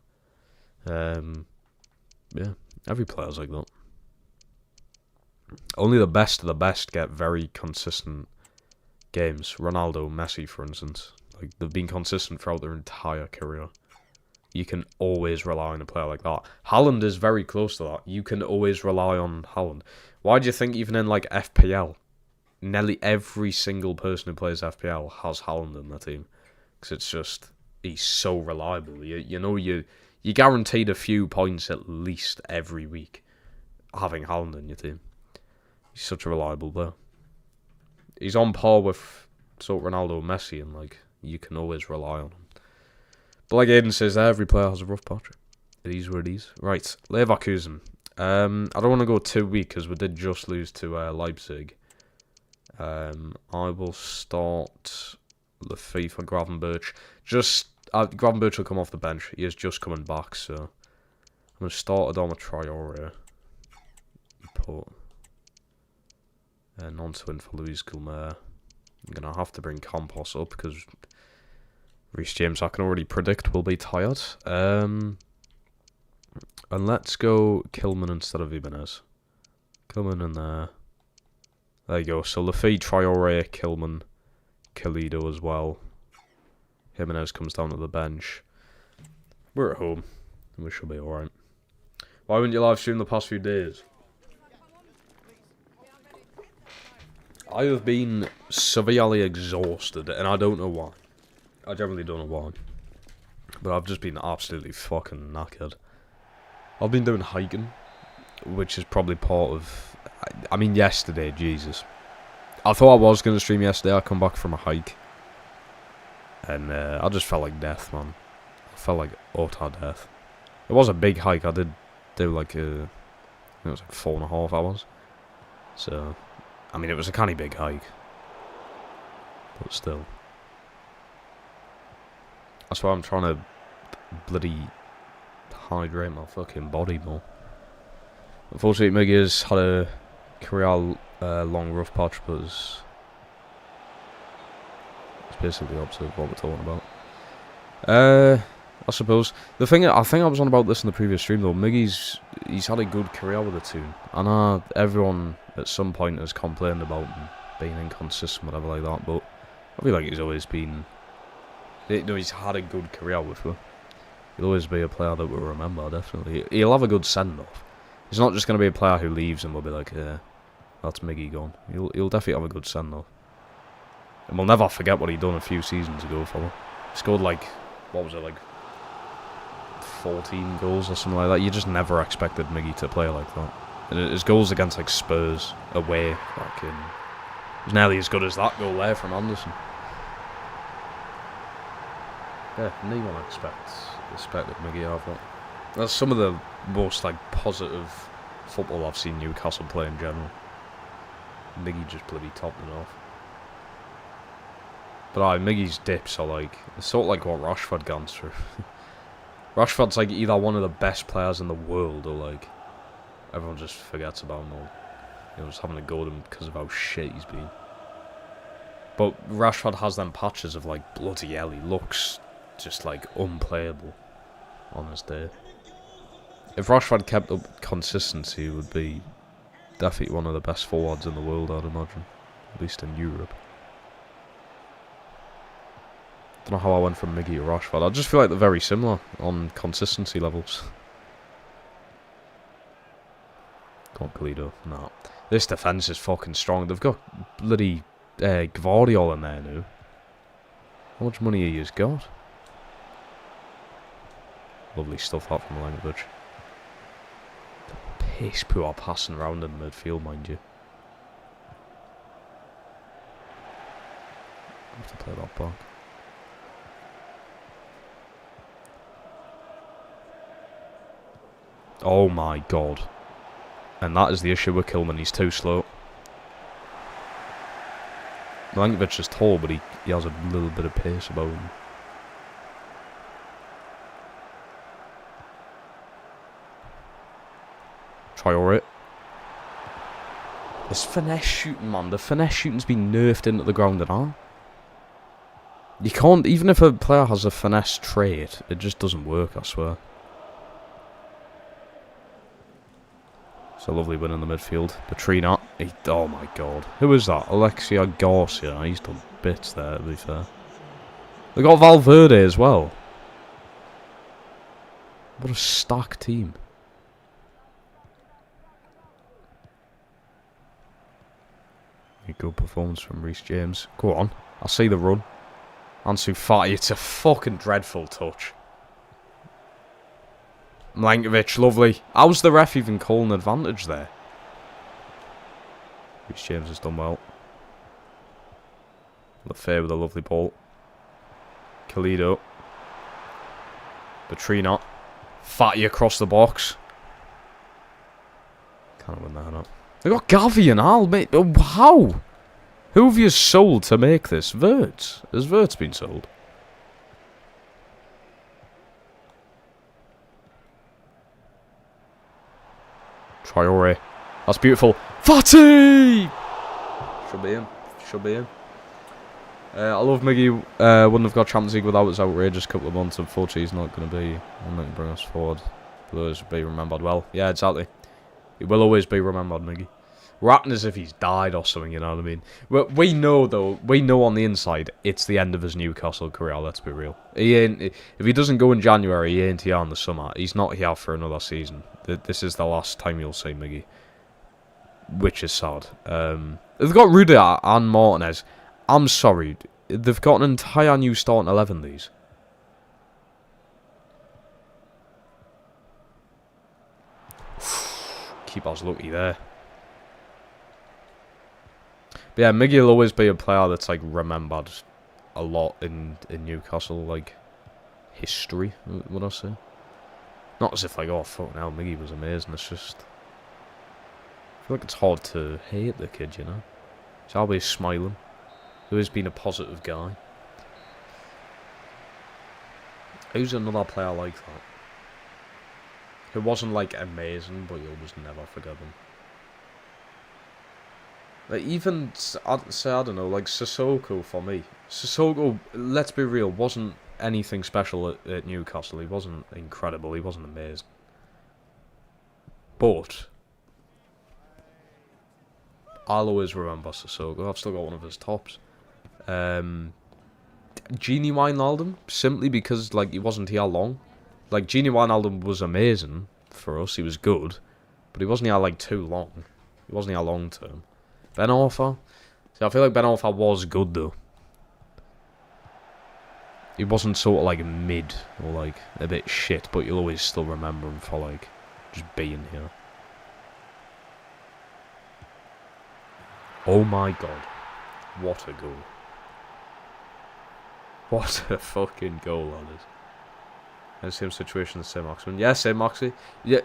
Yeah, every player's like that. Only the best of the best get very consistent games. Ronaldo, Messi, for instance. Like, they've been consistent throughout their entire career. You can always rely on a player like that. Haaland is very close to that. You can always rely on Haaland. Why do you think even in, like, FPL, nearly every single person who plays FPL has Haaland in their team? Because it's just, he's so reliable. You guaranteed a few points at least every week having Haaland in your team. He's such a reliable player. He's on par with sort of Ronaldo and Messi, and, like, you can always rely on him. But like Aiden says, every player has a rough patch. It is what it is. Right, Leverkusen. I don't want to go too weak because we did just lose to Leipzig. I will start Lafay for Gravenberch. Gravenberch will come off the bench. He is just coming back, so I'm going to start Adama Traore. Put non-swin for Luis Gilmer. I'm going to have to bring Campos up because Reece James, I can already predict, will be tired. And let's go Kilman instead of Ibanez. Kilman in there. There you go. So Lafay, Traore, Kilman, Kalido as well. Jimenez comes down to the bench. We're at home. We should be alright. Why wouldn't you live stream the past few days? I have been severely exhausted, and I don't know why. I generally don't know why. But I've just been absolutely fucking knackered. I've been doing hiking, which is probably part of... I mean, yesterday, Jesus. I thought I was going to stream yesterday. I come back from a hike. And I just felt like death, man. I felt like utter death. It was a big hike. I did do like I think it was like 4.5 hours. So, I mean, it was a canny big hike. But still. That's why I'm trying to bloody hydrate my fucking body more. Unfortunately, Miggy has had a career long rough patch, but it's basically the opposite of what we're talking about. I suppose the thing I think I was on about this in the previous stream though. Miggy's he's had a good career with the team. I know everyone at some point has complained about him being inconsistent, whatever like that. But I feel like he's always been. He's had a good career with her. He'll always be a player that we'll remember. Definitely, he'll have a good send off. He's not just going to be a player who leaves and we'll be like, yeah, that's Miggy gone. He'll definitely have a good send off. And we'll never forget what he done a few seasons ago for him. He scored like, what was it, like 14 goals or something like that. You just never expected Miggy to play like that. And his goals against like Spurs away, fucking, it was nearly as good as that goal there from Anderson. Yeah, no one expected Miggy to have that. That's some of the most like positive football I've seen Newcastle play in general. Miggy just bloody topped it off. But Miggy's dips are like, it's sort of like what Rashford gone through. Rashford's like either one of the best players in the world or like everyone just forgets about him or just having to go to him because of how shit he's been. But Rashford has them patches of like bloody hell, he looks just like unplayable on his day. If Rashford kept up consistency, he would be definitely one of the best forwards in the world, I'd imagine. At least in Europe. Don't know how I went from Miggy to Rashford. I just feel like they're very similar on consistency levels. Come on, Kalido. No. This defence is fucking strong. They've got bloody Gvardiol in there now. How much money he has got? Lovely stuff out from Lankovic. Piss poor passing around in midfield, mind you. I have to play that back. Oh my god. And that is the issue with Kilman, he's too slow. Lankovic is tall, but he has a little bit of pace about him. Traore. This finesse shooting, man. The finesse shooting's been nerfed into the ground and all. You can't, even if a player has a finesse trait, it just doesn't work, I swear. It's a lovely win in the midfield. Petrina. Oh my god. Who is that? Alexia Garcia. He's done bits there, to be fair. They got Valverde as well. What a stacked team. A good performance from Reece James. Go on. I see the run. Ansu Fati. It's a fucking dreadful touch. Lankovic, lovely. How's the ref even calling advantage there? Reece James has done well. Lefebvre with a lovely ball. Kalido. Petrina. Fati across the box. Can't win that up. They got Gavi and Al, mate. How? Who have you sold to make this? Wirtz. Has Wirtz been sold? Traore. That's beautiful. Fati! Should be in. Should be in. I love Miggy. Wouldn't have got Champions League without his outrageous couple of months. Unfortunately, he's not going to be. I'm not going to bring us forward. He'll always be remembered well. Yeah, exactly. He will always be remembered, Miggy. We're acting as if he's died or something, you know what I mean? We know, though, we know on the inside, it's the end of his Newcastle career, let's be real. He ain't, if he doesn't go in January, he ain't here in the summer. He's not here for another season. This is the last time you'll see Miggy. Which is sad. They've got Rudiger and Martinez. I'm sorry, they've got an entire new starting 11, these. Keeper's lucky there. But yeah, Miggy will always be a player that's like remembered a lot in Newcastle, like history, would I say? Not as if like, oh fuck now, Miggy was amazing. It's just, I feel like it's hard to hate the kid, you know. He's always smiling. He's always been a positive guy. Who's another player like that? Who wasn't like amazing, but you'll just never forget him. Like, even, I'd say, I don't know, like Sissoko for me. Sissoko, let's be real, wasn't anything special at Newcastle. He wasn't incredible, he wasn't amazing. But I'll always remember Sissoko. I've still got one of his tops. Genie Wijnaldum, simply because, like, he wasn't here long. Like, Genie Wijnaldum was amazing for us, he was good. But he wasn't here, like, too long. He wasn't here long term. Ben Arthur. See, I feel like Ben Arthur was good, though. He wasn't sort of, like, mid or, like, a bit shit, but you'll always still remember him for, like, just being here. Oh my god. What a goal. What a fucking goal that is. And same situation as St. Maximin. Yeah, St. Maxi. Yeah,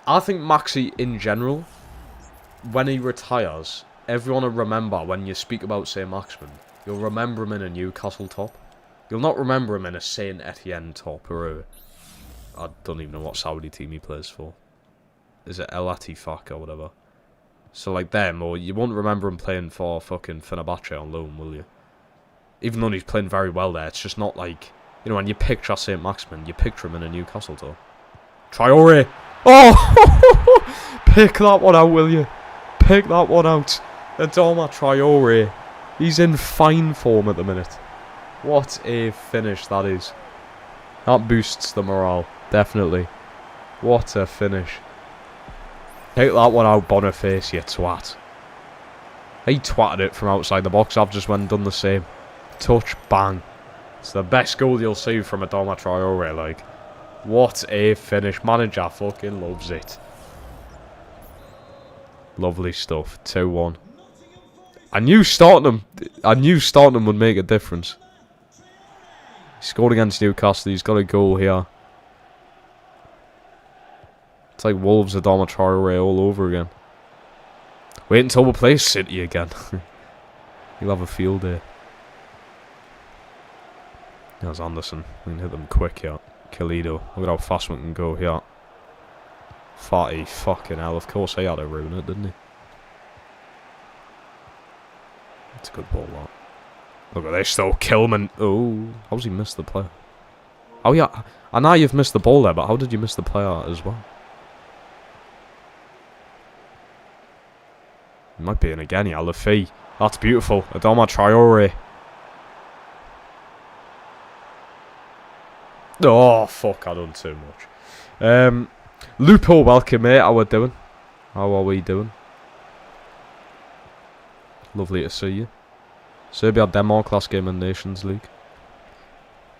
I think Maxi in general, when he retires, everyone will remember when you speak about St. Maximin, you'll remember him in a Newcastle top. You'll not remember him in a Saint Etienne top or a, I don't even know what Saudi team he plays for. Is it El Atifak or whatever? So like them, or you won't remember him playing for fucking Fenerbahce on loan, will you? Even though he's playing very well there, it's just not like, you know, when you picture St. Maximin, you picture him in a Newcastle top. Traore! Oh! Pick that one out, will you? Pick that one out. Adama Traore. He's in fine form at the minute. What a finish that is. That boosts the morale, definitely. What a finish. Take that one out, Boniface, you twat. He twatted it from outside the box. I've just went and done the same. Touch, bang. It's the best goal you'll see from Adama Traore, like. What a finish. Manager fucking loves it. Lovely stuff. 2-1. I knew starting him would make a difference. He scored against Newcastle. He's got a goal here. It's like Wolves Adama Traore all over again. Wait until we play City again. He'll have a field day. There's Anderson. We can hit them quick here. Kalido. Look at how fast we can go here. Fatty. Fucking hell. Of course he had to ruin it, didn't he? It's a good ball, that. Look at this though. Kilman. Oh. How's he missed the player? Oh yeah. I know you've missed the ball there, but how did you miss the player as well? He might be in again, yeah. Lafi. That's beautiful. Adama Traore. Oh, fuck, I done too much. Lupo, welcome, mate. How we doing? How are we doing? Lovely to see you. Serbia, Denmark, last game in Nations League.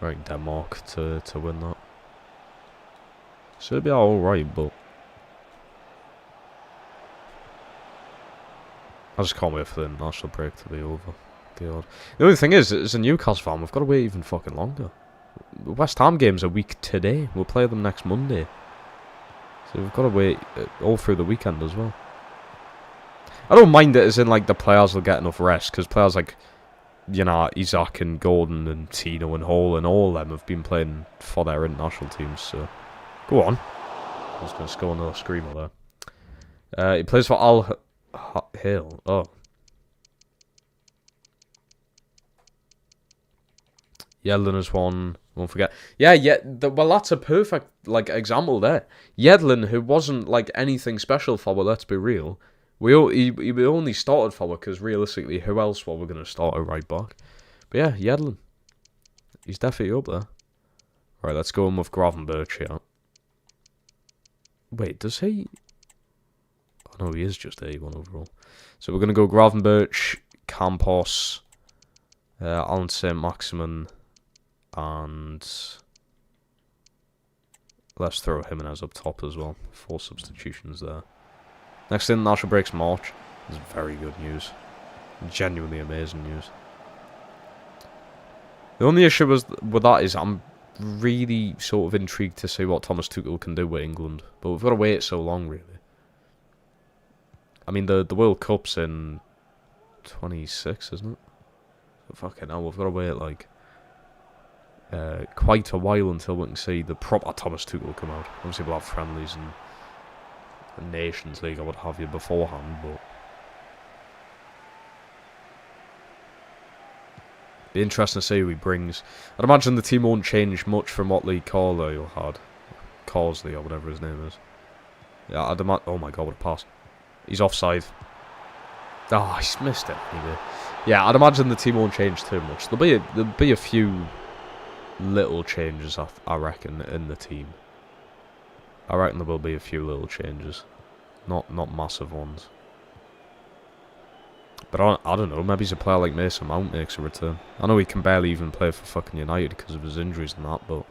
Right, Denmark to win that. Serbia are alright, but I just can't wait for the national break to be over. God. The only thing is, as a Newcastle fan, we've got to wait even fucking longer. West Ham game's a week today. We'll play them next Monday. So we've got to wait all through the weekend as well. I don't mind it as in, like, the players will get enough rest. Because players like, you know, Isaac and Gordon and Tino and Hall and all of them have been playing for their international teams. So, go on. I was going to score another screamer there. He plays for Al Hill. Oh. Yedlin has won. Won't forget. Yeah, well, that's a perfect, like, example there. Yedlin, who wasn't, like, anything special for, well, let's be real, He only started forward because realistically, who else were we going to start at right back? But yeah, Yedlin. He's definitely up there. Right, let's go in with Gravenberch here. Wait, does he... Oh, no, he is just A1 overall. So we're going to go Gravenberch, Campos, Alan St. Maximin, and let's throw Jimenez up top as well. 4 substitutions there. Next international breaks March. This is very good news. Genuinely amazing news. The only issue with that is I'm really sort of intrigued to see what Thomas Tuchel can do with England. But we've got to wait so long, really. I mean, the World Cup's in 26, isn't it? So fucking hell, we've got to wait, like, quite a while until we can see the proper Thomas Tuchel come out. Obviously, we'll have friendlies and Nations League or what have you beforehand, but... Be interesting to see who he brings. I'd imagine the team won't change much from what Lee Carlisle had. Carsley or whatever his name is. Yeah, I'd imagine... Oh my god, what a pass. He's offside. Oh, he's missed it. Yeah, I'd imagine the team won't change too much. There'll be a few little changes, I reckon, in the team. I reckon there will be a few little changes. Not massive ones. But I don't know, maybe he's a player like Mason Mount makes a return. I know he can barely even play for fucking United because of his injuries and that, but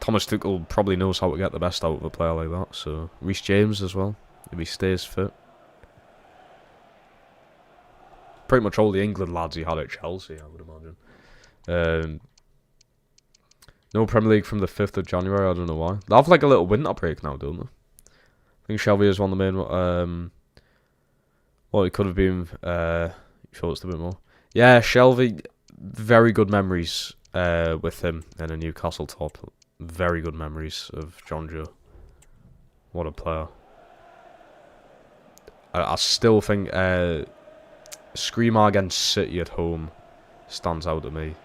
Thomas Tuchel probably knows how to get the best out of a player like that. So Reece James as well, if he stays fit. Pretty much all the England lads he had at Chelsea, I would imagine. No Premier League from the 5th of January, I don't know why. They have like a little winter break now, don't they? I think Shelby is one of the main... Well, it could have been... show us a bit more. Yeah, Shelby, very good memories with him in a Newcastle top. Very good memories of John Joe. What a player. I still think Screamer against City at home stands out to me.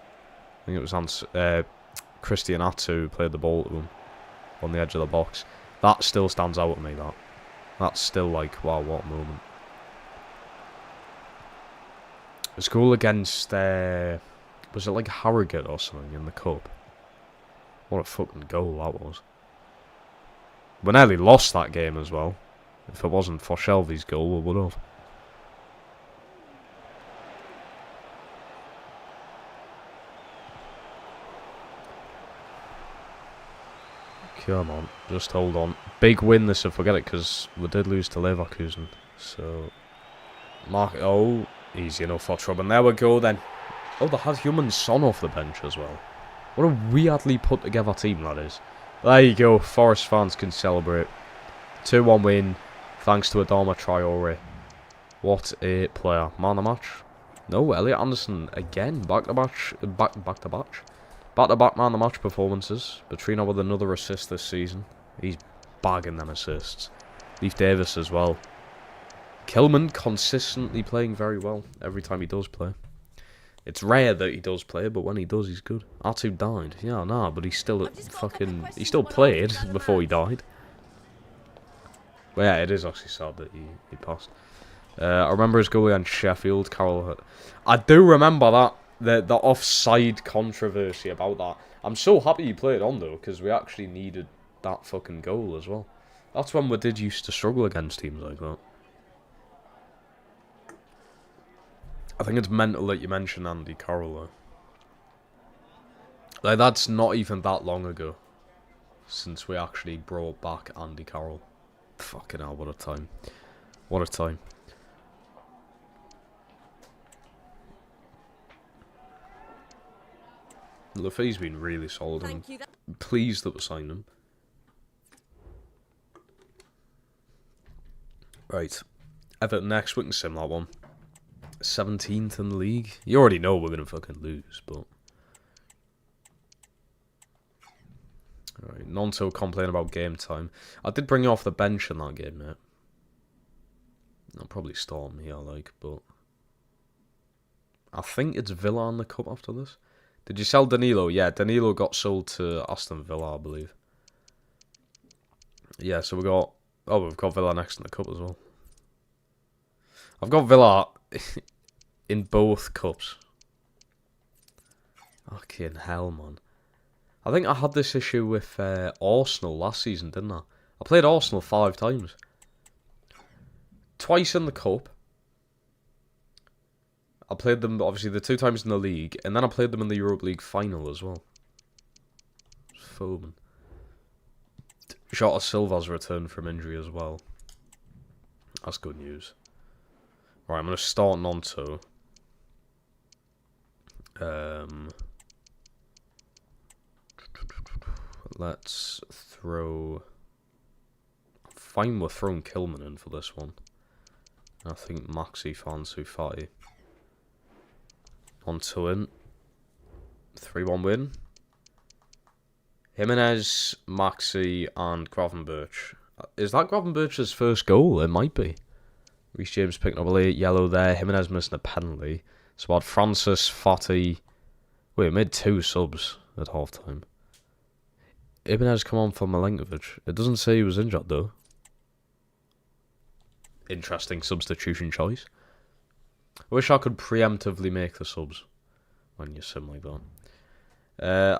I think it was Christian Atsu who played the ball to him on the edge of the box. That still stands out to me, that. That's still like, wow, what a moment. His goal against, was it like Harrogate or something in the Cup? What a fucking goal that was. We nearly lost that game as well. If it wasn't for Shelby's goal, we would have. Come on, just hold on. Big win this if we get it, because we did lose to Leverkusen. So, oh, easy enough for trouble. And there we go then. Oh, they had Human Son off the bench as well. What a weirdly put together team that is. There you go, Forest fans can celebrate. 2-1 win, thanks to Adama Traore. What a player. Man of the match? No, Elliot Anderson again. Back-to-back man of the match performances. Petrino with another assist this season. He's bagging them assists. Leif Davis as well. Kilman consistently playing very well every time he does play. It's rare that he does play, but when he does, he's good. R2 died. Yeah, nah, but he's still he still played before he died. But yeah, it is actually sad that he passed. I remember his goal against Sheffield, Carroll. I do remember that. The offside controversy about that. I'm so happy he played on, though, because we actually needed that fucking goal as well. That's when we did used to struggle against teams like that. I think it's mental that you mentioned Andy Carroll, though. Like, that's not even that long ago since we actually brought back Andy Carroll. Fucking hell, what a time. What a time. Lafay's been really solid. I'm pleased that we signed him. Right. Everton next, we can sim that one. 17th in the league. You already know we're going to fucking lose, but... Alright, Nonto complain about game time. I did bring you off the bench in that game, mate. I'll probably storm here, like, but... I think it's Villa in the cup after this. Did you sell Danilo? Yeah, Danilo got sold to Aston Villa, I believe. Yeah, so we got... Oh, we've got Villa next in the cup as well. I've got Villa in both cups. Fucking hell, man. I think I had this issue with Arsenal last season, didn't I? I played Arsenal 5 times. Twice in the cup. I played them, obviously, the 2 times in the league, and then I played them in the Europa League final as well. Foaming. Jota Silva's returned from injury as well. That's good news. Right, I'm going to start Nonto. Let's throw... I'm fine with throwing Kilman in for this one. I think Maxi S3E5. Nonto in. 3-1 win. Jimenez, Maxi, and Gravenberch. Is that Gravenberch's first goal? It might be. Reece James picking up a late yellow there. Jimenez missing a penalty. So I had Francis, Fati. Wait, it made 2 subs at half time. Jimenez come on for Milinkovic. It doesn't say he was injured though. Interesting substitution choice. I wish I could preemptively make the subs when you sim like that.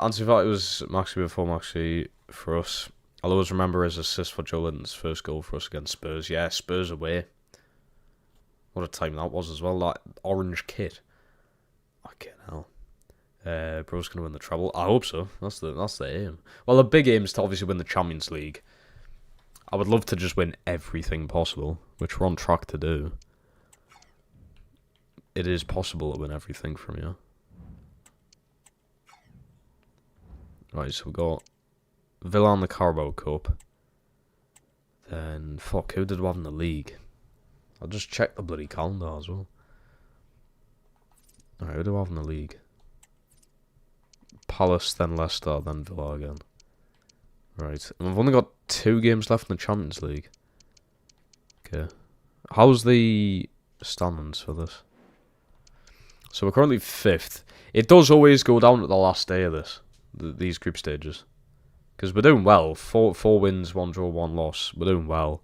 Anthony Fati was Maxi before Maxi for us. I'll always remember his assist for Joe Linton's first goal for us against Spurs. Yeah, Spurs away. What a time that was as well. That orange kit. Fucking hell. Bro's going to win the treble. I hope so. That's the aim. Well, the big aim is to obviously win the Champions League. I would love to just win everything possible, which we're on track to do. It is possible to win everything from here. Right, so we've got Villa in the Carabao Cup. Then, fuck, who did we have in the league? I'll just check the bloody calendar as well. Alright, who do we have in the league? Palace, then Leicester, then Villa again. Right, and we've only got 2 games left in the Champions League. Okay. How's the standings for this? So we're currently 5th. It does always go down at the last day of this, these group stages. Because we're doing well. 4 wins, 1 draw, 1 loss. We're doing well.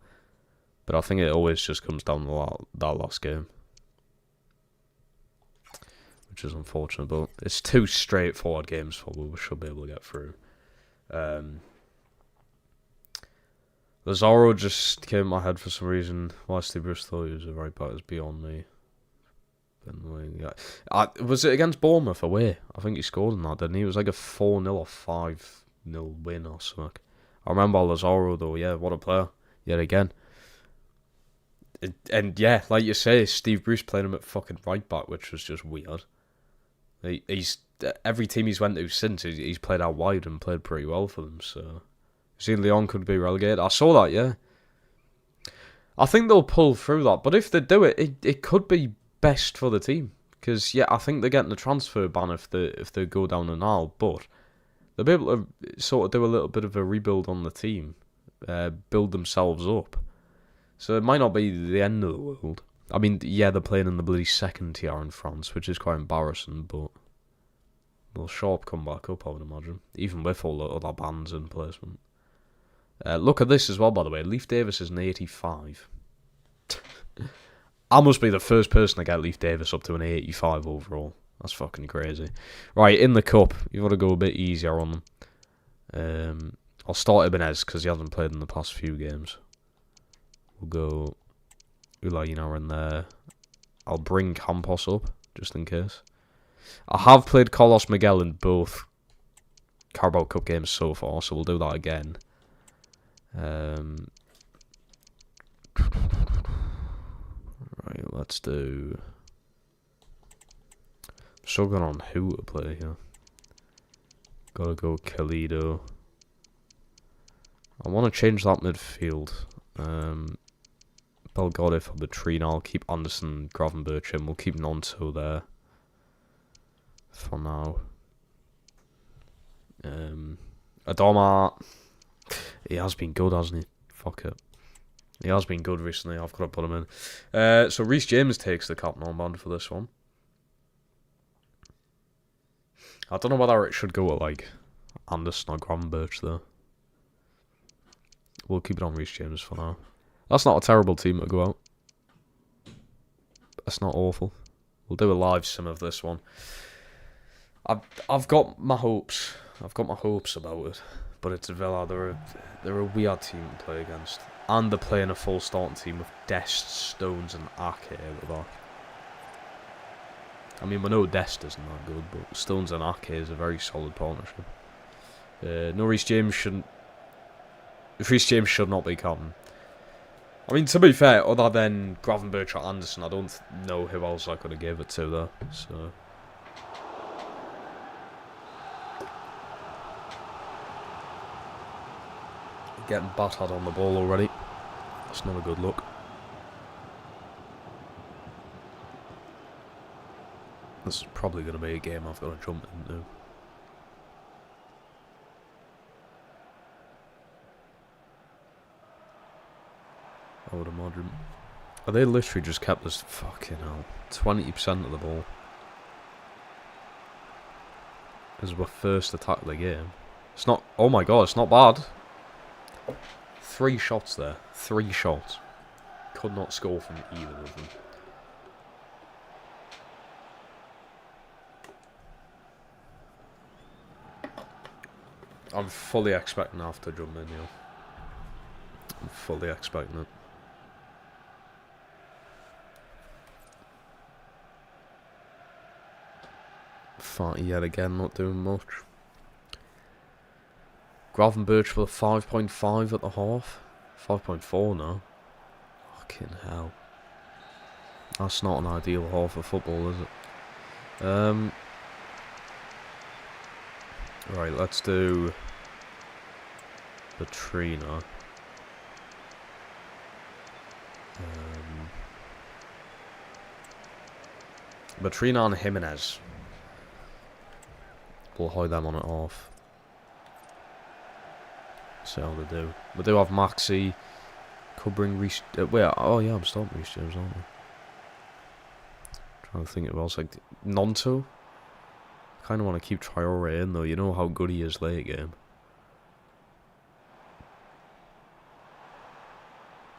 But I think it always just comes down to that last game. Which is unfortunate, but it's 2 straightforward games for we should be able to get through. Lazaro just came in my head for some reason. Wesley Bruce thought he was a right back is beyond me. Was it against Bournemouth away? I think he scored in that, didn't he? It was like a 4-0 or 5-0 win or something. I remember Lazaro though, yeah, what a player. Yet again. And yeah, like you say, Steve Bruce playing him at fucking right back, which was just weird. He's every team he's went to since, he's played out wide and played pretty well for them, so... See, Lyon could be relegated. I saw that, yeah. I think they'll pull through that, but if they do it, it could be best for the team. Because, yeah, I think they're getting a transfer ban if they go down and all, but they'll be able to sort of do a little bit of a rebuild on the team, build themselves up. So it might not be the end of the world. I mean, yeah, they're playing in the bloody 2nd tier in France, which is quite embarrassing, but they'll sharp come back up, I would imagine, even with all the other bans in placement. Look at this as well, by the way. Leif Davis is an 85. I must be the first person to get Leif Davis up to an 85 overall. That's fucking crazy. Right, in the cup, you've got to go a bit easier on them. I'll start Ibanez because he hasn't played in the past few games. We'll go Ulaina in there. I'll bring Campos up, just in case. I have played Carlos Miguel in both Carabao Cup games so far, so we'll do that again. Right, let's do... Struggling on who to play here. Gotta go Kalido. I want to change that midfield. Belgodi for the tree now. I'll keep Anderson, Gravenberch in. We'll keep Nonto there for now. Adama, he has been good, hasn't he? Fuck it. He has been good recently. I've got to put him in. So Reece James takes the captain armband for this one. I don't know whether it should go at like Anderson or Gravenberch though. We'll keep it on Reece James for now. That's not a terrible team to go out. That's not awful. We'll do a live sim of this one. I've got my hopes. I've got my hopes about it. But it's Villa. They're a weird team to play against. And they're playing a full starting team with Dest, Stones and Ake at the back. I mean, we know Dest isn't that good, but Stones and Ake is a very solid partnership. No, Reece James shouldn't... Reece James should not be captain. I mean, to be fair, other than Gravenberch or Anderson, I don't know who else I could have gave it to there. So... Getting battered on the ball already. That's not a good look. This is probably going to be a game I've got to jump into. I would imagine. They literally just kept us fucking hell. 20% of the ball. As our first attack of the game. It's not... Oh my god, it's not bad. 3 shots there. 3 shots. Could not score from either of them. I'm fully expecting after jump in here. I'm fully expecting it. Fatty yet again, not doing much. Gravenberch with a 5.5 at the half. 5.4 now. Fucking hell. That's not an ideal half of football, is it? Right, let's do Batrina. Batrina and Jimenez. We'll hide them on it off. See how they do. We do have Maxi. Could bring Reece... wait, oh yeah, I'm starting Reece James, aren't I? Trying to think of else. Like, Nonto? I kind of want to keep Traore in, though. You know how good he is late game.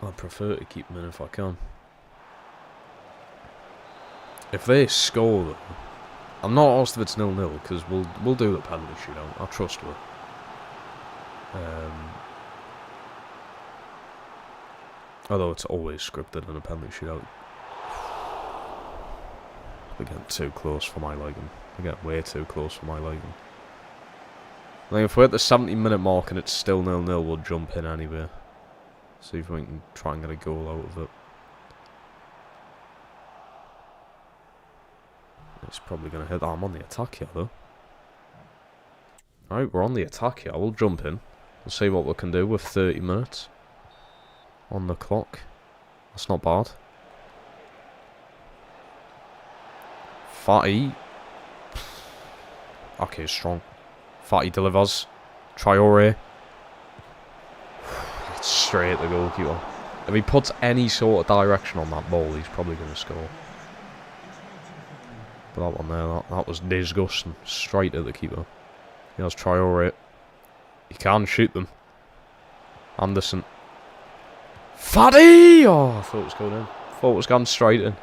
I'd prefer to keep him in if I can. If they score, though... I'm not asked if it's 0-0, because we'll do the penalty shootout. I trust her. Although it's always scripted in a penalty shootout. We're getting too close for my liking. We're getting way too close for my liking. I think if we're at the 70-minute mark and it's still 0-0, we'll jump in anyway. See if we can try and get a goal out of it. It's probably going to hit. Oh, I'm on the attack here, though. Alright, we're on the attack here. We'll jump in. We'll see what we can do with 30 minutes on the clock. That's not bad. Fatty. Okay, strong. Fatty delivers. Traore. That's straight at the goalkeeper. If he puts any sort of direction on that ball, he's probably going to score. But that one there, that was disgusting. Straight at the keeper. Here's Traore. He can shoot them. Anderson. Fatty! Oh, I thought it was going in. Thought it was going straight in.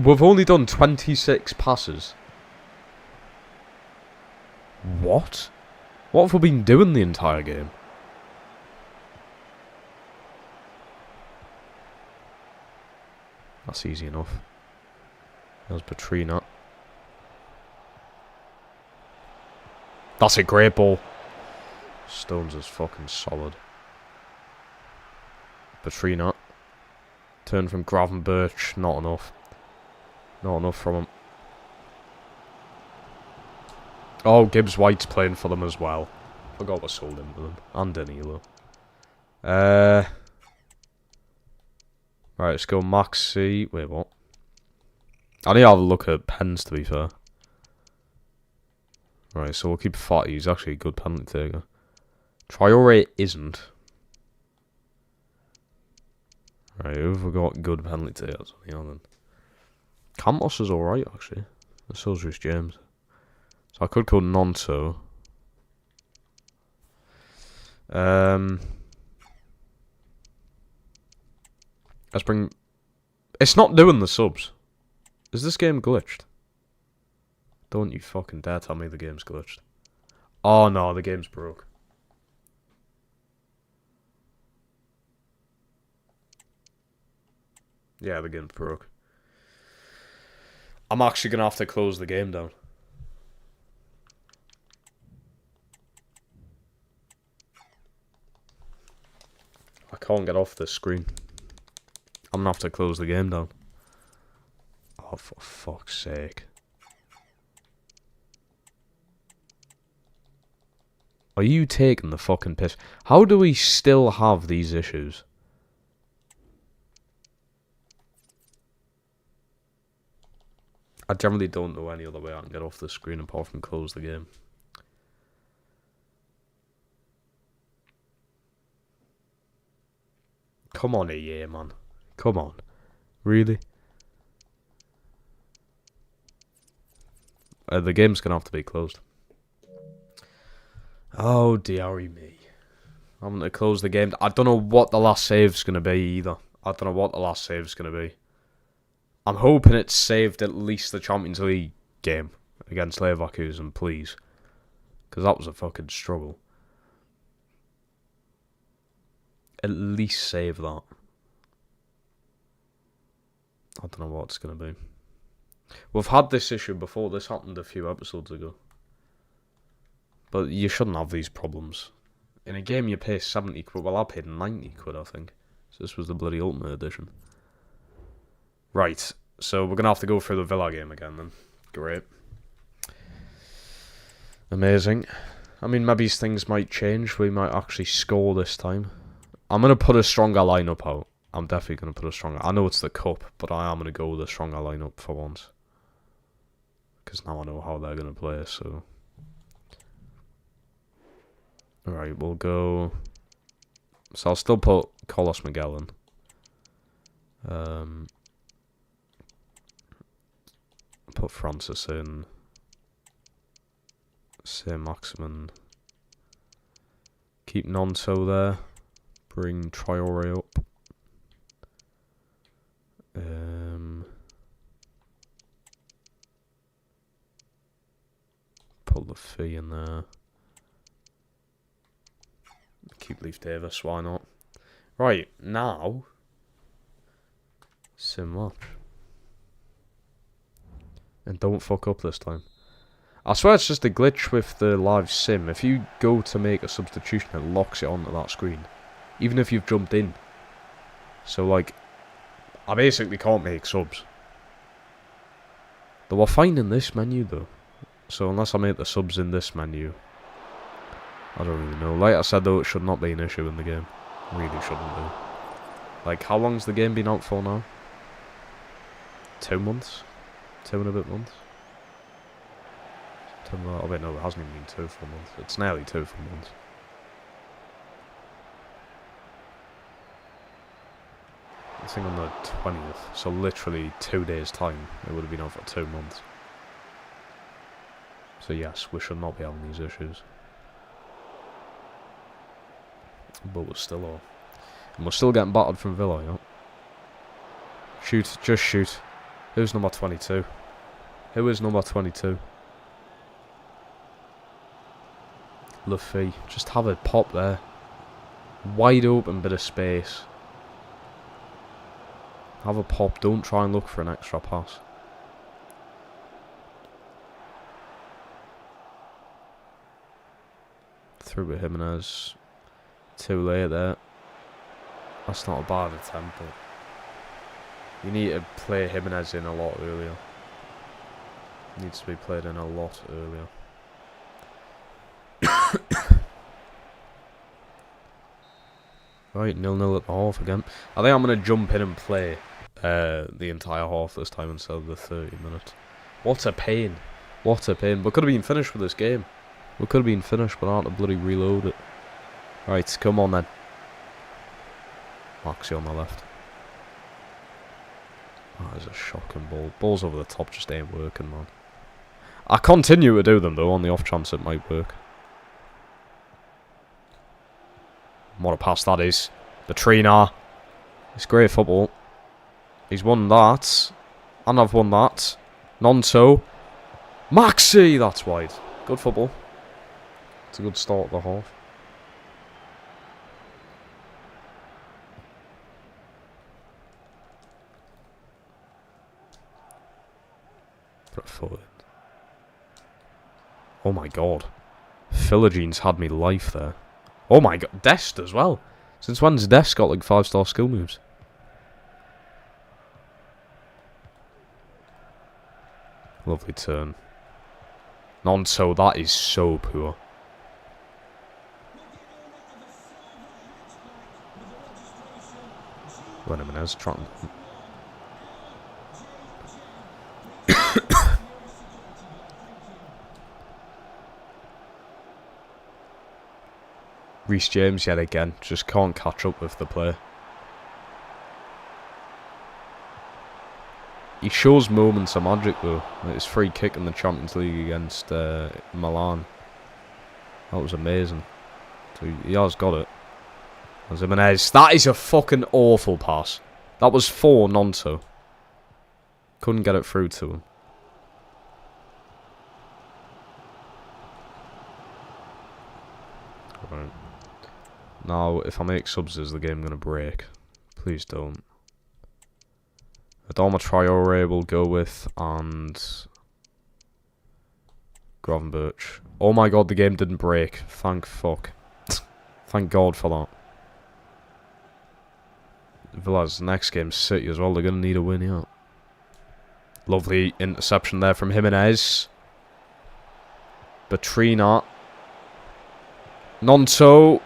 We've only done 26 passes. What? What have we been doing the entire game? That's easy enough. There's Batrina. That's a great ball. Stones is fucking solid. Batrina. Turn from Gravenberch. Not enough. Not enough from him. Oh, Gibbs White's playing for them as well. Forgot we sold him to them. And Danilo. Right, let's go Maxi. Wait, what? I need to have a look at pens, to be fair. Right, so we'll keep Fatty. He's actually a good penalty taker. Traore isn't. Right, who have we got good penalty takers on here then? Campos is alright, actually. And so's Reece James. So I could call Nonto. Let's bring It's not doing the subs. Is this game glitched? Don't you fucking dare tell me the game's glitched. Oh no, the game's broke. Yeah, the game's broke. I'm actually going to have to close the game down. I can't get off this screen. I'm going to have to close the game down. Oh, for fuck's sake. Are you taking the fucking piss? How do we still have these issues? I generally don't know any other way I can get off the screen apart from close the game. Come on, EA, man. Come on. Really? The game's going to have to be closed. Oh, dearie me. I'm going to close the game. I don't know what the last save's going to be either. I don't know what the last save's going to be. I'm hoping it's saved at least the Champions League game against Leverkusen, please. Because that was a fucking struggle. At least save that. I don't know what it's going to be. We've had this issue before. This happened a few episodes ago. But you shouldn't have these problems. In a game you pay 70 quid. Well, I paid 90 quid, I think. So this was the bloody Ultimate Edition. Right. So we're going to have to go through the Villa game again then. Great. Amazing. I mean, maybe things might change. We might actually score this time. I'm going to put a stronger lineup out. I'm definitely going to put a stronger... I know it's the cup, but I am going to go with a stronger lineup for once. Because now I know how they're going to play, so... Alright, we'll go... So I'll still put Carlos Magellan. Put Francis in. Saint-Maximin. Keep Nonto there. Bring Traore up. Put the fee in there. Keep Leif Davis, why not? Right, now. Sim match. And don't fuck up this time. I swear it's just a glitch with the live sim. If you go to make a substitution, it locks it onto that screen. Even if you've jumped in. So, like, I basically can't make subs. They were fine in this menu, though. So, unless I make the subs in this menu, I don't really know. Like I said, though, it should not be an issue in the game. Really shouldn't be. Like, how long's the game been out for now? 2 months? 2 and a bit months? Oh, wait, no, it hasn't even been 2 full months. It's nearly 2 full months. I think on the 20th, so literally 2 days' time, it would have been out for 2 months. So yes, we should not be having these issues. But we're still all. And we're still getting battered from Villa, yeah. Shoot, just shoot. Who's number 22? Who is number 22? Luffy. Just have a pop there. Wide open bit of space. Have a pop. Don't try and look for an extra pass. Through with Jimenez. Too late there. That's not a bad attempt, but you need to play Jimenez in a lot earlier. Needs to be played in a lot earlier. Right, 0-0 at the half again. I think I'm going to jump in and play the entire half this time instead of the 30 minutes. What a pain. What a pain. We could have been finished with this game. We could have been finished, but I had to bloody reload it. Right, come on then. Maxi on the left. That is a shocking ball. Balls over the top just ain't working, man. I continue to do them, though, on the off chance it might work. What a pass that is. The Trina. It's great football. He's won that. And I've won that. Nonto. Maxi! That's wide. Good football. It's a good start of the half. Put it forward. Oh my god. Philogene's had me life there. Oh my god. Dest as well. Since when's Dest got like 5-star skill moves? Lovely turn. Nonto, that is so poor. Wait a minute, I was trying. Reece James yet again, just can't catch up with the play. He shows moments of magic though. Like his free kick in the Champions League against Milan. That was amazing. So he has got it. Jimenez. That is a fucking awful pass. That was for Nonto. Couldn't get it through to him. Right. Now, if I make subs, is the game going to break? Please don't. Adama Traore will go with, and Gravenberch. Oh my god, the game didn't break. Thank fuck. Thank god for that. Villa's next game, City as well. They're going to need a win here. Lovely interception there from Jimenez. Batrina. Nonto.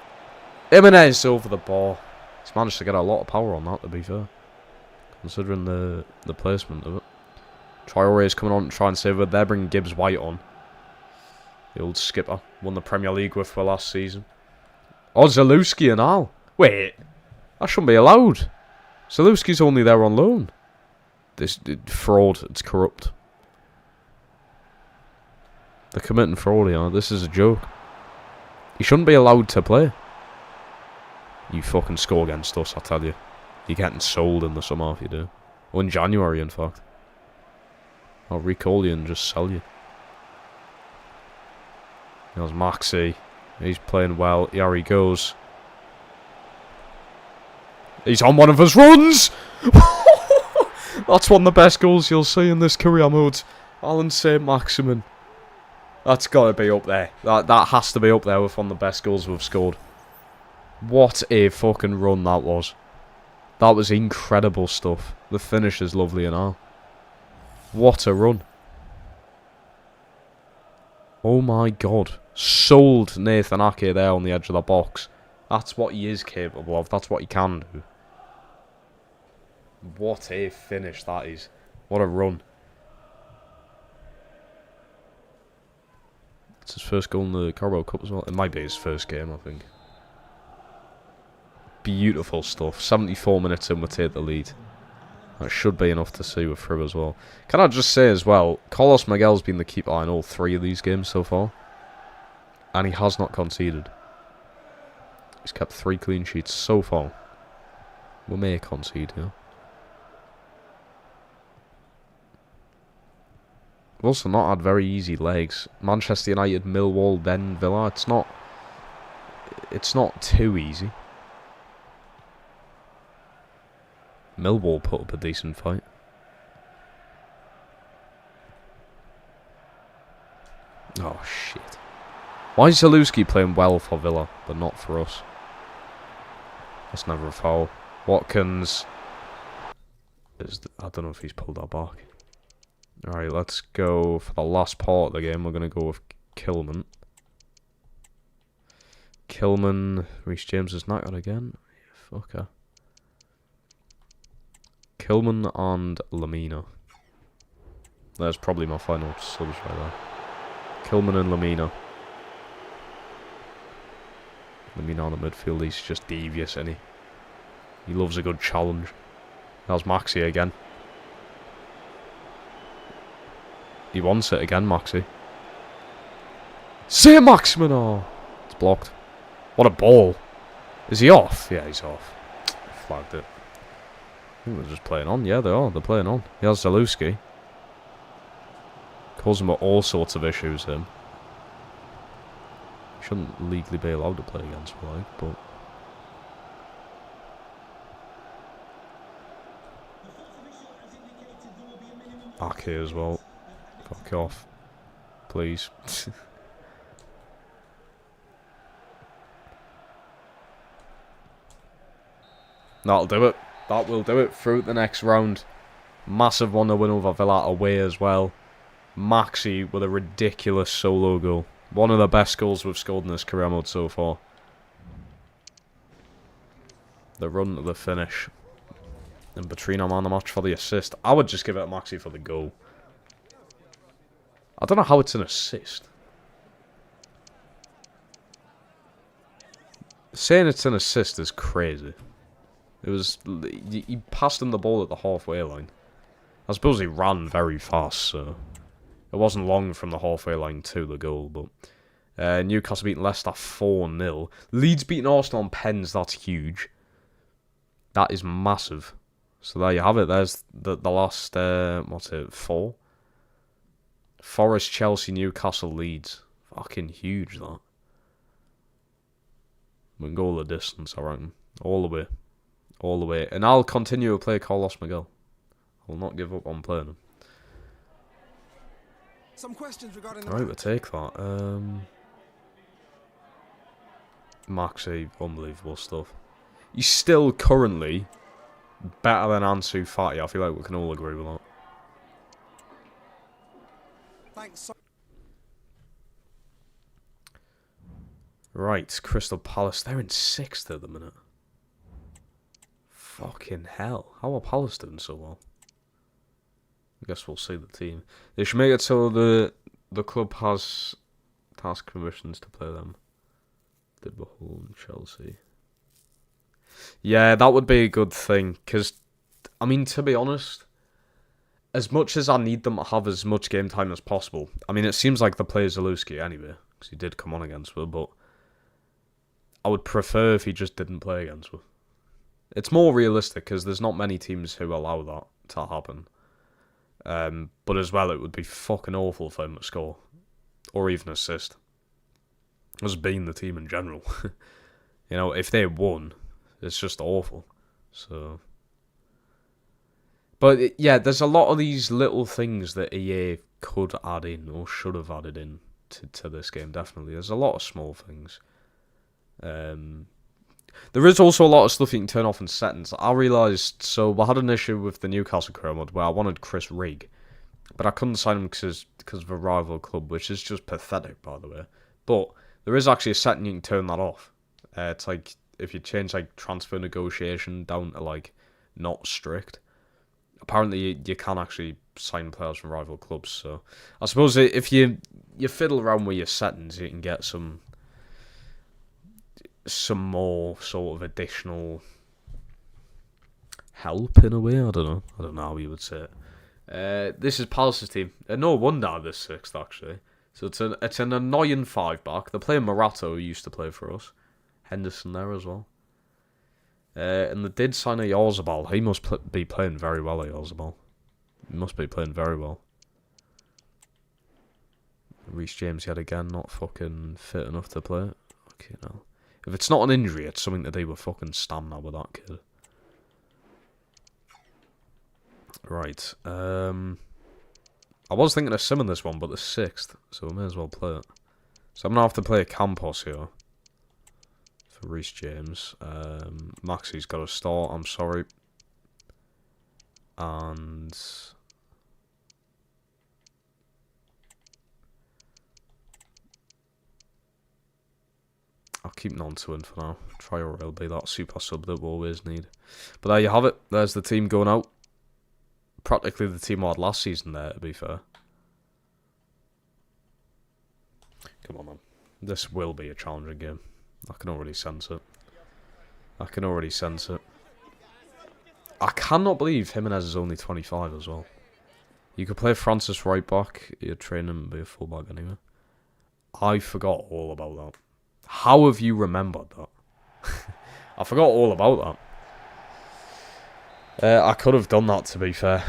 Jimenez over the ball. He's managed to get a lot of power on that, to be fair. Considering the placement of it. Traore is coming on to try and save it. They're bringing Gibbs White on. The old skipper. Won the Premier League with for last season. Oh, Zalewski and all. Wait. That shouldn't be allowed. Zalewski's only there on loan. This fraud. It's corrupt. They're committing fraud here. This is a joke. He shouldn't be allowed to play. You fucking score against us, I tell you. You're getting sold in the summer if you do. Or in January, in fact. I'll recall you and just sell you. There's Maxi. He's playing well. Here he goes. He's on one of his runs! That's one of the best goals you'll see in this career mode. Alan St. Maximin. That's got to be up there. That has to be up there with one of the best goals we've scored. What a fucking run that was. That was incredible stuff. The finish is lovely and all. What a run. Oh my god. Sold Nathan Ake there on the edge of the box. That's what he is capable of. That's what he can do. What a finish that is. What a run. It's his first goal in the Carabao Cup as well. It might be his first game, I think. Beautiful stuff. 74 minutes in, we take the lead. That should be enough to see we're through as well. Can I just say as well, Carlos Miguel's been the keeper in all 3 of these games so far. And he has not conceded. He's kept 3 clean sheets so far. We may concede here. We've also not had very easy legs. Manchester United, Millwall, then Villa. It's not too easy. Millwall put up a decent fight. Oh, shit. Why is Zalewski playing well for Villa, but not for us? That's never a foul. Watkins. I don't know if he's pulled that back. Alright, let's go for the last part of the game. We're going to go with Kilman. Kilman. Reece James is knackered again. Fucker. Kilman and Lamina. There's probably my final subs right there. Kilman and Lamina. Lamina on the midfield, he's just devious, isn't he? He loves a good challenge. There's Maxi again. He wants it again, Maxi. St. Maximin! Oh, it's blocked. What a ball. Is he off? Yeah, he's off. Flagged it. I think they're just playing on. Yeah, they are. They're playing on. He has Zalewski. Causing all sorts of issues, him. Shouldn't legally be allowed to play against Blake, but... Back here as well. Fuck off. Please. That'll do it. That will do it through the next round. Massive 1-0 win over Villa away as well. Maxi with a ridiculous solo goal. One of the best goals we've scored in this career mode so far. The run to the finish. And Petrino man the match for the assist. I would just give it to Maxi for the goal. I don't know how it's an assist. Saying it's an assist is crazy. It was... He passed him the ball at the halfway line. I suppose he ran very fast, so... It wasn't long from the halfway line to the goal, but... Newcastle beating Leicester 4-0. Leeds beating Arsenal on pens, that's huge. That is massive. So there you have it. There's the last, what's it, 4? Forest, Chelsea, Newcastle, Leeds. Fucking huge, that. We can go the distance, I reckon. All the way. All the way. And I'll continue to play Carlos Miguel. I will not give up on playing him. Some questions regarding Alright, we'll take that. Maxi, unbelievable stuff. He's still currently better than Ansu Fati. I feel like we can all agree with that. Thanks. Right, Crystal Palace. They're in 6th at the minute. Fucking hell. How are Palace doing so well? I guess we'll see the team. They should make it so the club has task commissions to play them. Liverpool and Chelsea. Yeah, that would be a good thing. Because, I mean, to be honest, as much as I need them to have as much game time as possible, I mean, it seems like the player Zalewski anyway, because he did come on against her, but I would prefer if he just didn't play against her. It's more realistic, because there's not many teams who allow that to happen. But as well, it would be fucking awful for him to score. Or even assist. As being the team in general. You know, if they won, it's just awful. So... But, yeah, there's a lot of these little things that EA could add in, or should have added in to this game, definitely. There's a lot of small things. There is also a lot of stuff you can turn off in settings. I realised, so I had an issue with the Newcastle career mode where I wanted Chris Rigg, but I couldn't sign him because of a rival club, which is just pathetic, by the way. But there is actually a setting you can turn that off. It's like, if you change like transfer negotiation down to like not strict, apparently you can actually sign players from rival clubs. So I suppose if you fiddle around with your settings, you can get some more sort of additional help in a way. I don't know how you would say it. This is Palace's team. No wonder they're 6th actually. So it's an annoying 5-back. They're playing Morata, who used to play for us. Henderson there as well. And they did sign a Yarzabal. He must be playing very well, Yarzabal. He must be playing very well. Reece James yet again, not fucking fit enough to play. Okay, now. If it's not an injury, it's something to do with fucking stamina with that kid. Right. I was thinking of simming this one, but the 6th, so I may as well play it. So I'm going to have to play Campos here. For Reece James. Maxi's got to start, I'm sorry. And... I'll keep Nonto in for now. Traore will be that super sub that we always need. But there you have it. There's the team going out. Practically the team I had last season there, to be fair. Come on, man. This will be a challenging game. I can already sense it. I cannot believe Jimenez is only 25 as well. You could play Francis right back. You'd train him to be a fullback anyway. I forgot all about that. How have you remembered that? I forgot all about I could have done that, to be fair.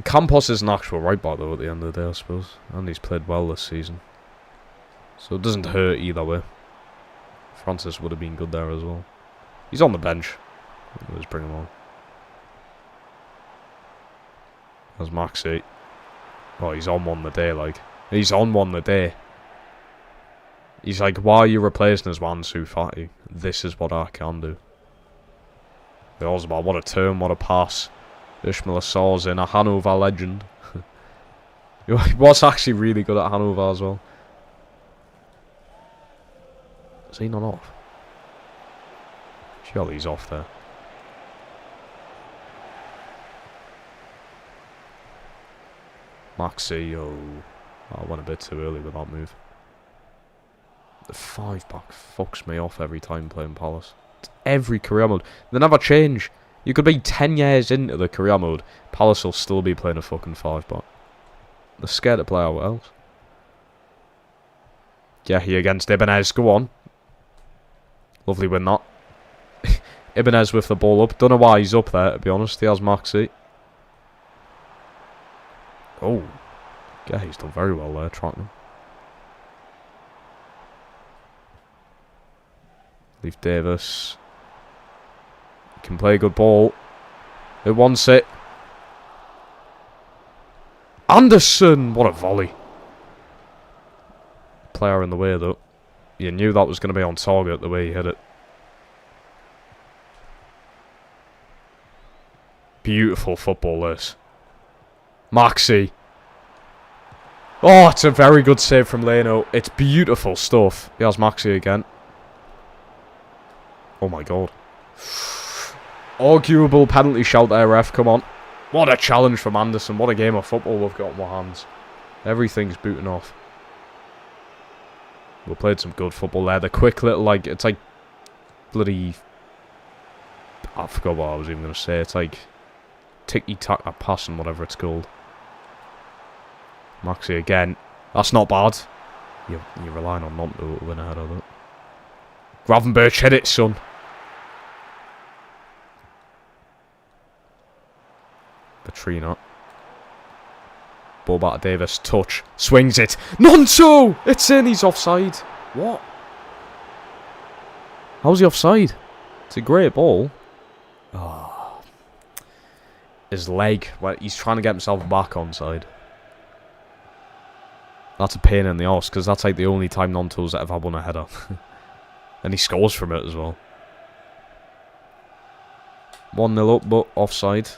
Campos is an actual right back, though, at the end of the day, I suppose. And he's played well this season. So it doesn't hurt either way. Francis would have been good there as well. He's on the bench. Let's bring him on. There's Maxi. Oh, he's on one the day, like. He's on one the day. He's like, why are you replacing us, Ansu Fati? This is what I can do. The Osbar, what a turn, what a pass. Ishmael Assar's in, a Hanover legend. He was actually really good at Hanover as well. Is he not off? Surely he's off there. Maxi, oh, I went a bit too early with that move. The 5-back fucks me off every time playing Palace. It's every career mode. They never change. You could be 10 years into the career mode. Palace will still be playing a fucking 5-back. They're scared to play out else. Yeah, he against Ibanez. Go on. Lovely win that. Ibanez with the ball up. Don't know why he's up there, to be honest. He has Maxi. Oh. Yeah, he's done very well there, tracking. Leave Davis. Can play a good ball. It wants it. Anderson! What a volley. Player in the way, though. You knew that was going to be on target the way he hit it. Beautiful football, this. Maxi. Oh, it's a very good save from Leno. It's beautiful stuff. He has Maxi again. Oh my god. Arguable penalty shout there, ref. Come on. What a challenge from Anderson. What a game of football we've got in our hands. Everything's booting off. We played some good football there. The quick little, like, it's like bloody... I forgot what I was even going to say. It's like ticky-tack passing, whatever it's called. Maxi again. That's not bad. You're relying on not to win ahead of it. Gravenberch hit it, son. Petrina. Ball back to Davis. Touch. Swings it. Nonso! It's in. He's offside. What? How's he offside? It's a great ball. Oh. His leg. Well, he's trying to get himself back onside. That's a pain in the arse, because that's like the only time Nonto's ever won a header. And he scores from it as well. 1-0 up, but offside.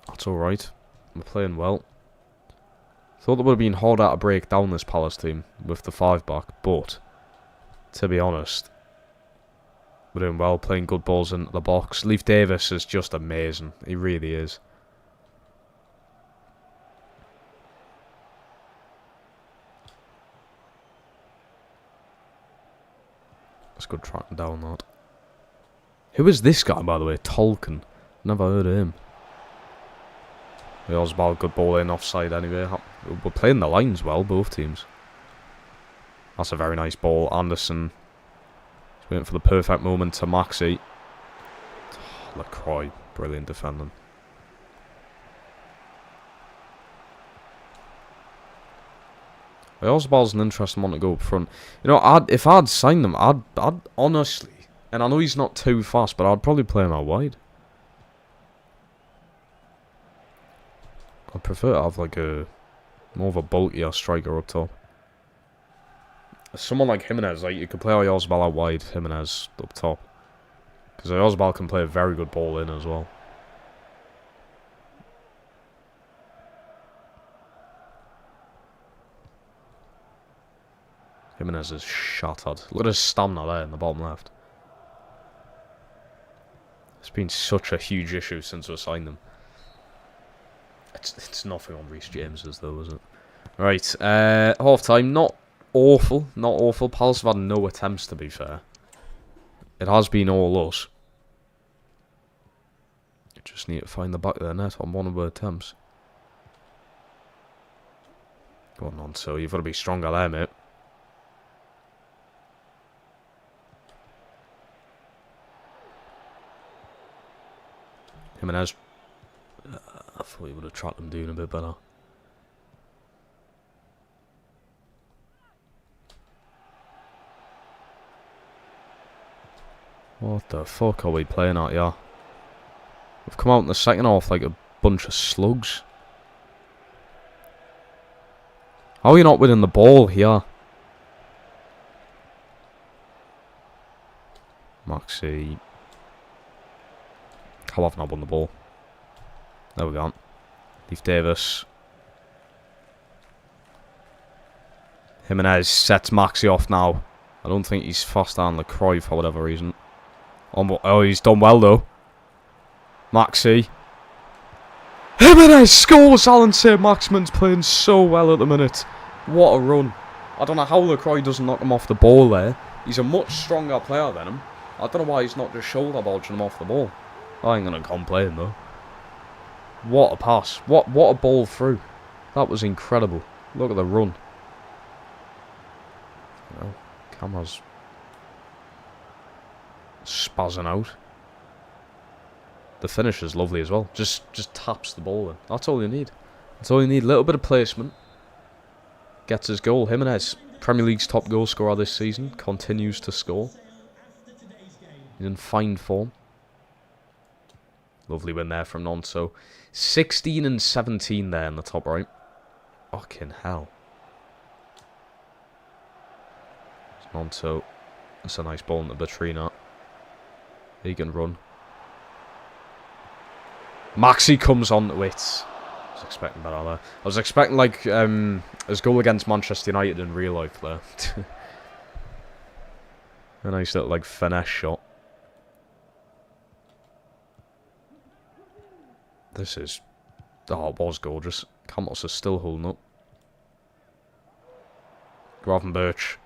That's alright. We're playing well. Thought it would have been harder to break down this Palace team with the 5-back, but to be honest, we're doing well, playing good balls into the box. Leif Davis is just amazing. He really is. That's good tracking down that. Who is this guy, by the way? Tolkien. Never heard of him. Oswald, good ball in, offside anyway. We're playing the lines well, both teams. That's a very nice ball. Anderson. He's waiting for the perfect moment to Maxi. Oh, LaCroix, brilliant defending. Oswald's an interesting one to go up front. You know, if I'd signed him, I'd honestly, and I know he's not too fast, but I'd probably play him out wide. I'd prefer to have like a more of a bulkier striker up top. Someone like Jimenez, like you could play Oyozabal out wide, Jimenez up top, because Oyozabal can play a very good ball in as well. Jimenez is shattered. Look at his stamina there in the bottom left. It's been such a huge issue since we signed him. It's nothing on Reece James's though, is it? Right, half time, not awful. Palace have had no attempts, to be fair. It has been all us. You just need to find the back of the net on one of our attempts. Go on, so you've got to be stronger there, mate. Jimenez. I thought he would have tracked them doing a bit better. What the fuck are we playing at, yeah? We've come out in the second half like a bunch of slugs. How are you not winning the ball here? Maxi. How have I not won the ball? There we go. Leave Davis. Jimenez sets Maxi off now. I don't think he's faster than LaCroix for whatever reason. Oh, he's done well though. Maxi. Jimenez scores! Alan St-Maximin's playing so well at the minute. What a run. I don't know how LaCroix doesn't knock him off the ball there. He's a much stronger player than him. I don't know why he's not just shoulder bulging him off the ball. I ain't going to complain though. What a pass. What a ball through. That was incredible. Look at the run. Oh, camera's spazzing out. The finish is lovely as well. Just taps the ball in. That's all you need. That's all you need. A little bit of placement. Gets his goal. Jimenez, Premier League's top goal scorer this season, continues to score. He's in fine form. Lovely win there from Nonso. 16 and 17 there in the top right. Fucking hell. Nonso. That's a nice ball into Batrina. He can run. Maxi comes on to it. I was expecting better there. I was expecting like his goal against Manchester United in real life there. A nice little like finesse shot. This is... Oh, it was gorgeous. Campos is still holding up. Gravenberch.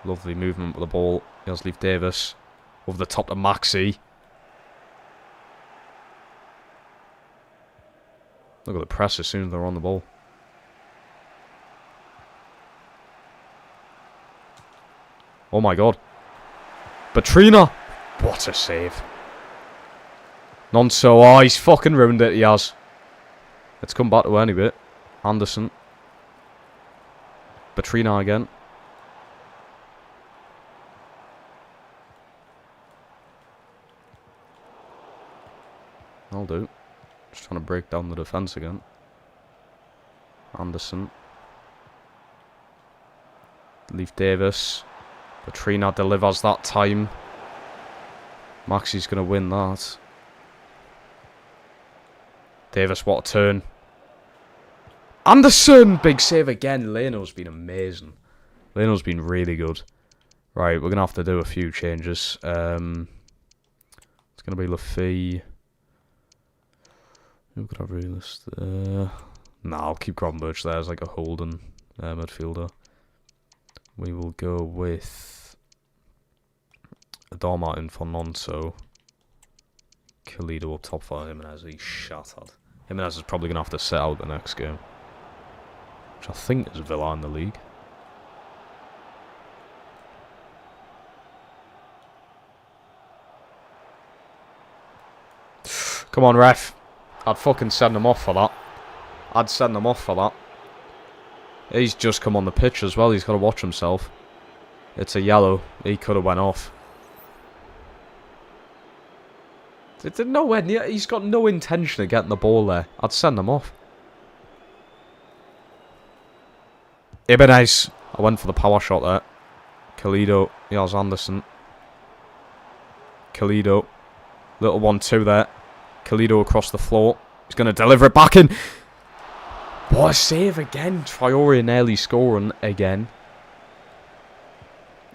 Lovely movement with the ball. Here's Leif Davis. Over the top to Maxi. Look at the press as soon as they're on the ball. Oh my god. Batrina! What a save. Nonso. Oh, he's fucking ruined it. He has. Let's come back to any bit. Anderson. Batrina again. I'll do. Just trying to break down the defence again. Anderson. Leif Davis. Batrina delivers that time. Maxi's going to win that. Davis, what a turn. Anderson! Big save again. Leno's been amazing. Leno's been really good. Right, we're going to have to do a few changes. It's going to be Lafay. Who could I relist there? Nah, I'll keep Gravenberch there as like a holding midfielder. We will go with Adormartin for Nonso. Kalido up top for Jimenez. He's shattered. Jimenez is probably going to have to sit out the next game. Which I think is Villa in the league. Come on, ref. I'd fucking send him off for that. I'd send him off for that. He's just come on the pitch as well. He's got to watch himself. It's a yellow. He could have went off. Nowhere near. He's got no intention of getting the ball there. I'd send him off. Ibanez. I went for the power shot there. Kalido. Here's Anderson. Kalido. Little 1-2 there. Kalido across the floor. He's going to deliver it back in. What a save again. Traore nearly scoring again.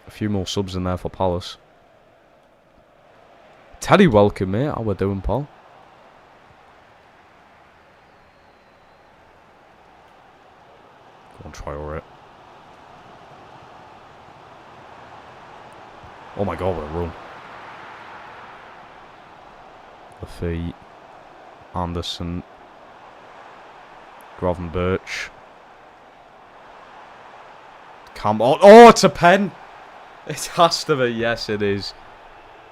A few more subs in there for Palace. Teddy, welcome, mate. How we doing, Paul? Go on, Traore. Oh my god, what a run. Lafay. Anderson. Gravenberch. Oh, it's a pen! It has to be. Yes, it is.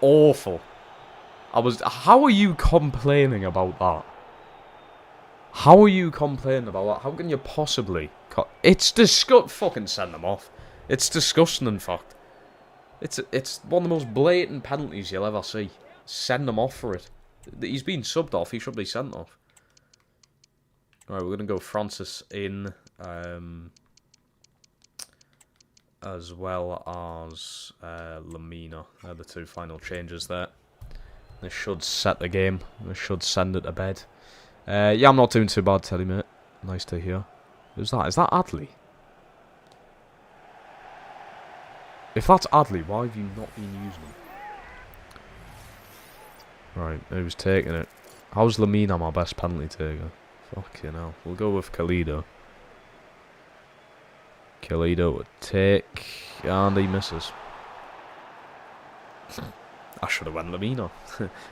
Awful. How are you complaining about that? How are you complaining about that? How can you possibly? It's disgusting. Fucking send them off. It's disgusting, in fact. It's one of the most blatant penalties you'll ever see. Send him off for it. He's been subbed off. He should be sent off. Alright, we're going to go Francis in. As well as Lamina. They're the two final changes there. This should set the game. This should send it to bed. Yeah, I'm not doing too bad, Teddy, mate. Nice to hear. Who's that? Is that Adley? If that's Adley, why have you not been using him? Right, who's taking it? How's Lamina my best penalty taker? Fucking hell. We'll go with Kalido. Kalido would take, and he misses. I should have went Lamina.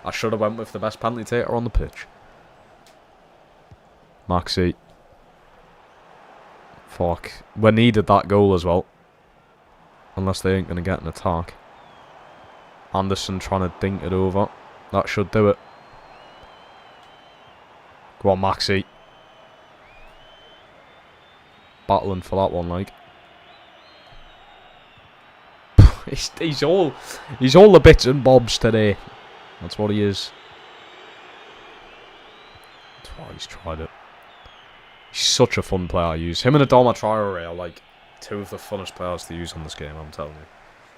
I should have went with the best penalty taker on the pitch. Maxi. Fuck. We needed that goal as well. Unless they ain't going to get an attack. Anderson trying to dink it over. That should do it. Go on, Maxi. Battling for that one, like. He's all the bits and bobs today. That's what he is. That's why he's tried it. He's such a fun player to use. Him and Adama Traore are like two of the funnest players to use on this game, I'm telling you.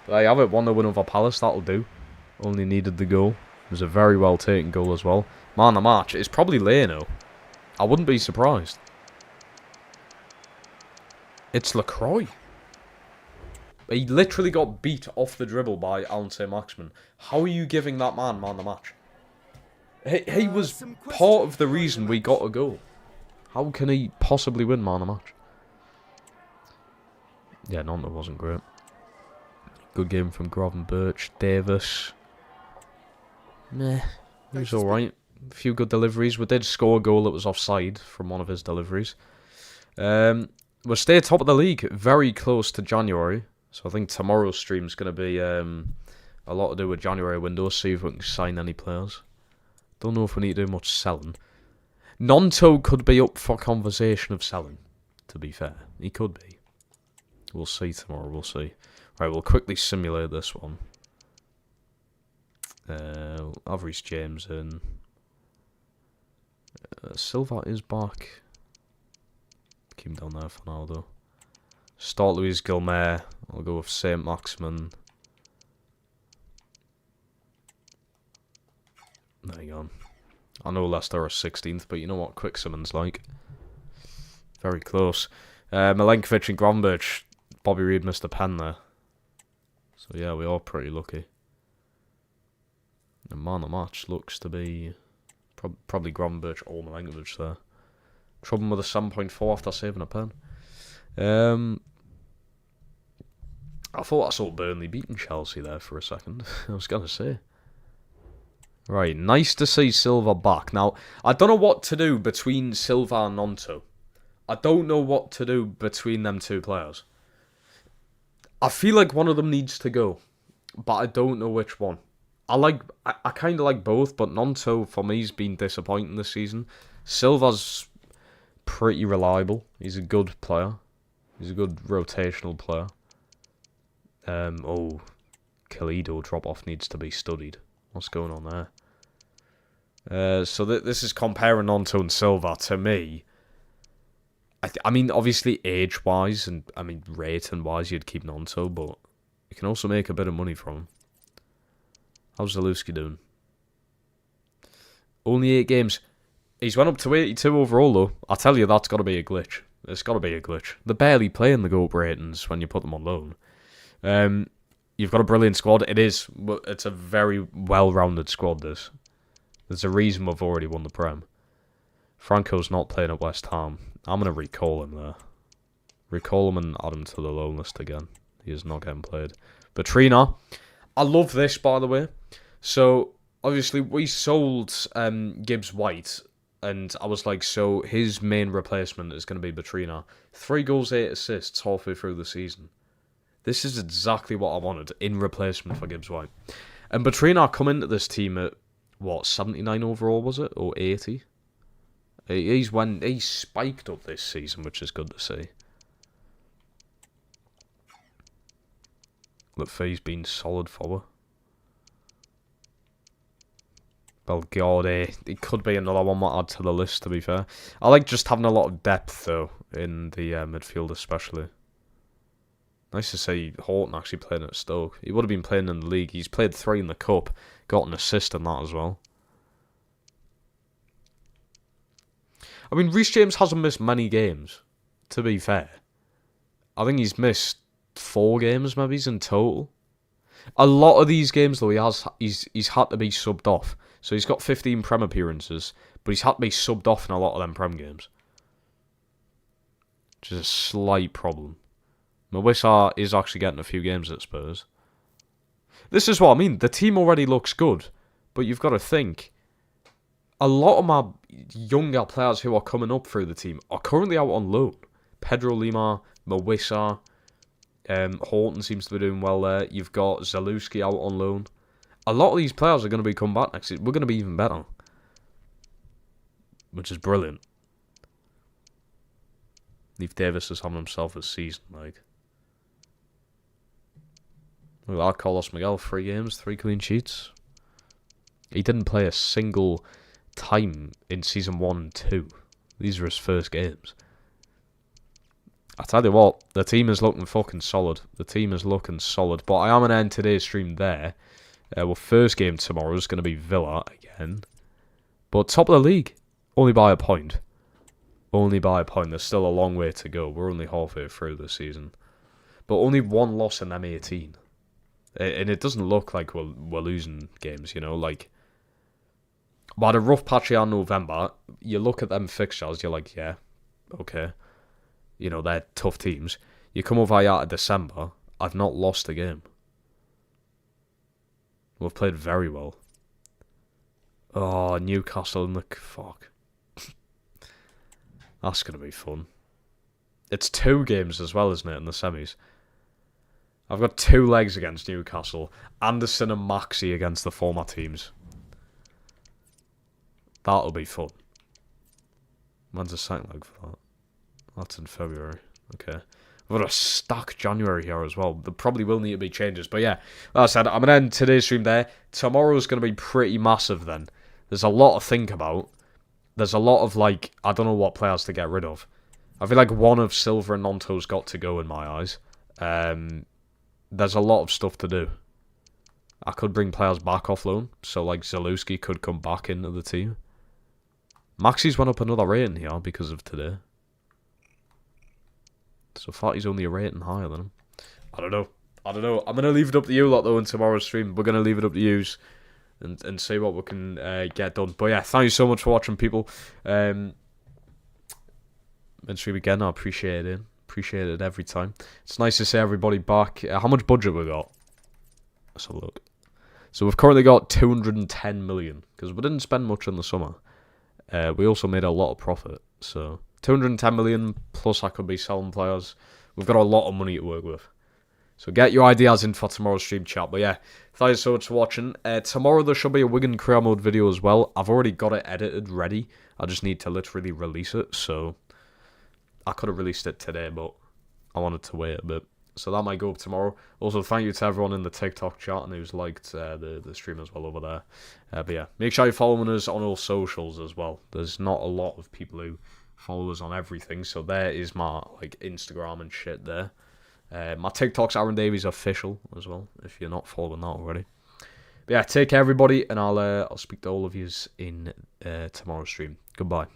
But I have it 1-0 win over Palace, that'll do. Only needed the goal. It was a very well taken goal as well. Man, the match, it's probably Leno. I wouldn't be surprised. It's LaCroix. He literally got beat off the dribble by Alan St-Maximin. How are you giving that man the match? He was part of the reason we got a goal. How can he possibly win man the match? Yeah, Nottingham wasn't great. Good game from Gravenberch. Davis. Meh. He was alright. A few good deliveries. We did score a goal that was offside from one of his deliveries. We'll stay top of the league. Very close to January. So I think tomorrow's stream's going to be a lot to do with January windows. See if we can sign any players. Don't know if we need to do much selling. Nonto could be up for conversation of selling, to be fair. He could be. We'll see tomorrow, we'll see. Right, we'll quickly simulate this one. Have Reece James in. Silva is back. Keep him down there for now, though. Start Luis Gilmare. I'll go with St-Maximin. There you go. I know Leicester are 16th, but you know what Quick Simmons like. Very close. Milenkovic and Gravenberch. Bobby Reid missed a pen there. So yeah, we are pretty lucky. The man of the match looks to be probably Gravenberch or Milenkovic there. Trouble with a 7.4 after saving a pen. I thought I saw Burnley beating Chelsea there for a second. I was going to say. Right, nice to see Silva back. Now, I don't know what to do between Silva and Nonto. I don't know what to do between them two players. I feel like one of them needs to go, but I don't know which one. I kind of like both, but Nonto, for me, has been disappointing this season. Silva's pretty reliable. He's a good player. He's a good rotational player. Kalido drop-off needs to be studied. What's going on there? So this is comparing Nonto and Silva. To me, I mean, obviously age-wise and rating-wise, you'd keep Nonto, but you can also make a bit of money from him. How's Zalewski doing? Only 8 games. He's went up to 82 overall, though. I tell you, that's got to be a glitch. It's got to be a glitch. They're barely playing the goal ratings when you put them on loan. You've got a brilliant squad. It's a very well-rounded squad, this. There's a reason we've already won the Prem. Franco's not playing at West Ham. I'm going to recall him there. Recall him and add him to the loan list again. He is not getting played. Batrina. I love this, by the way. So, obviously, we sold Gibbs White. And I was like, so his main replacement is going to be Batrina. 3 goals, 8 assists halfway through the season. This is exactly what I wanted in replacement for Gibbs White. And Batrina come into this team at what, 79 overall, was it? Or 80? He's spiked up this season, which is good to see. Lefay's been solid forward. Belgorde, it could be another one might add to the list, to be fair. I like just having a lot of depth, though, in the midfield especially. Nice to see Horton actually playing at Stoke. He would have been playing in the league. He's played 3 in the Cup, got an assist in that as well. I mean, Reece James hasn't missed many games, to be fair. I think he's missed 4 games, maybe, in total. A lot of these games, though, he's had to be subbed off. So he's got 15 Prem appearances, but he's had to be subbed off in a lot of them Prem games. Which is a slight problem. Mawissa is actually getting a few games at Spurs. This is what I mean. The team already looks good, but you've got to think. A lot of my younger players who are coming up through the team are currently out on loan. Pedro Lima, Mawissa, Horton seems to be doing well there. You've got Zalewski out on loan. A lot of these players are going to be come back next season. We're going to be even better. Which is brilliant. Leif Davis is having himself a season, like. Look at that, Carlos Miguel, 3 games, 3 clean sheets. He didn't play a single time in season 1 and 2. These are his first games. I tell you what, the team is looking fucking solid. The team is looking solid. But I am going to end today's stream there. Our first game tomorrow is going to be Villa again. But top of the league, only by a point. Only by a point. There's still a long way to go. We're only halfway through the season. But only 1 loss in M18. And it doesn't look like we're losing games, you know. Like, by the rough patch here in November, you look at them fixtures, you're like, yeah, okay. You know, they're tough teams. You come over here to December, I've not lost a game. We've played very well. Oh, Newcastle in the... Fuck. That's going to be fun. It's 2 games as well, isn't it, in the semis? I've got 2 legs against Newcastle. Anderson and Maxi against the former teams. That'll be fun. When's the second leg for that? That's in February. Okay. We've got a stacked January here as well. There probably will need to be changes. But yeah, like I said, I'm going to end today's stream there. Tomorrow's going to be pretty massive then. There's a lot to think about. There's a lot of, like, I don't know what players to get rid of. I feel like one of Silva and Nonto's got to go in my eyes. There's a lot of stuff to do. I could bring players back off loan. So, like, Zalewski could come back into the team. Maxi's went up another rating here because of today. So far, he's only a rating higher than him. I don't know. I'm going to leave it up to you lot, though, in tomorrow's stream. We're going to leave it up to you and see what we can get done. But yeah, thank you so much for watching, people. And stream again, I appreciate it. Appreciate it every time. It's nice to see everybody back. How much budget we got? Let's have a look. So we've currently got 210 million. Because we didn't spend much in the summer. We also made a lot of profit. So 210 million, plus I could be selling players. We've got a lot of money to work with. So get your ideas in for tomorrow's stream chat. But yeah, thank you so much for watching. Tomorrow there should be a Wigan career mode video as well. I've already got it edited, ready. I just need to literally release it. So I could have released it today, but I wanted to wait a bit. So that might go up tomorrow. Also, thank you to everyone in the TikTok chat and who's liked the stream as well over there. But yeah, make sure you're following us on all socials as well. There's not a lot of people who follow us on everything. So there is my like Instagram and shit there. My TikTok's Aaron Davies official as well, if you're not following that already. But yeah, take care everybody, and I'll speak to all of you in tomorrow's stream. Goodbye.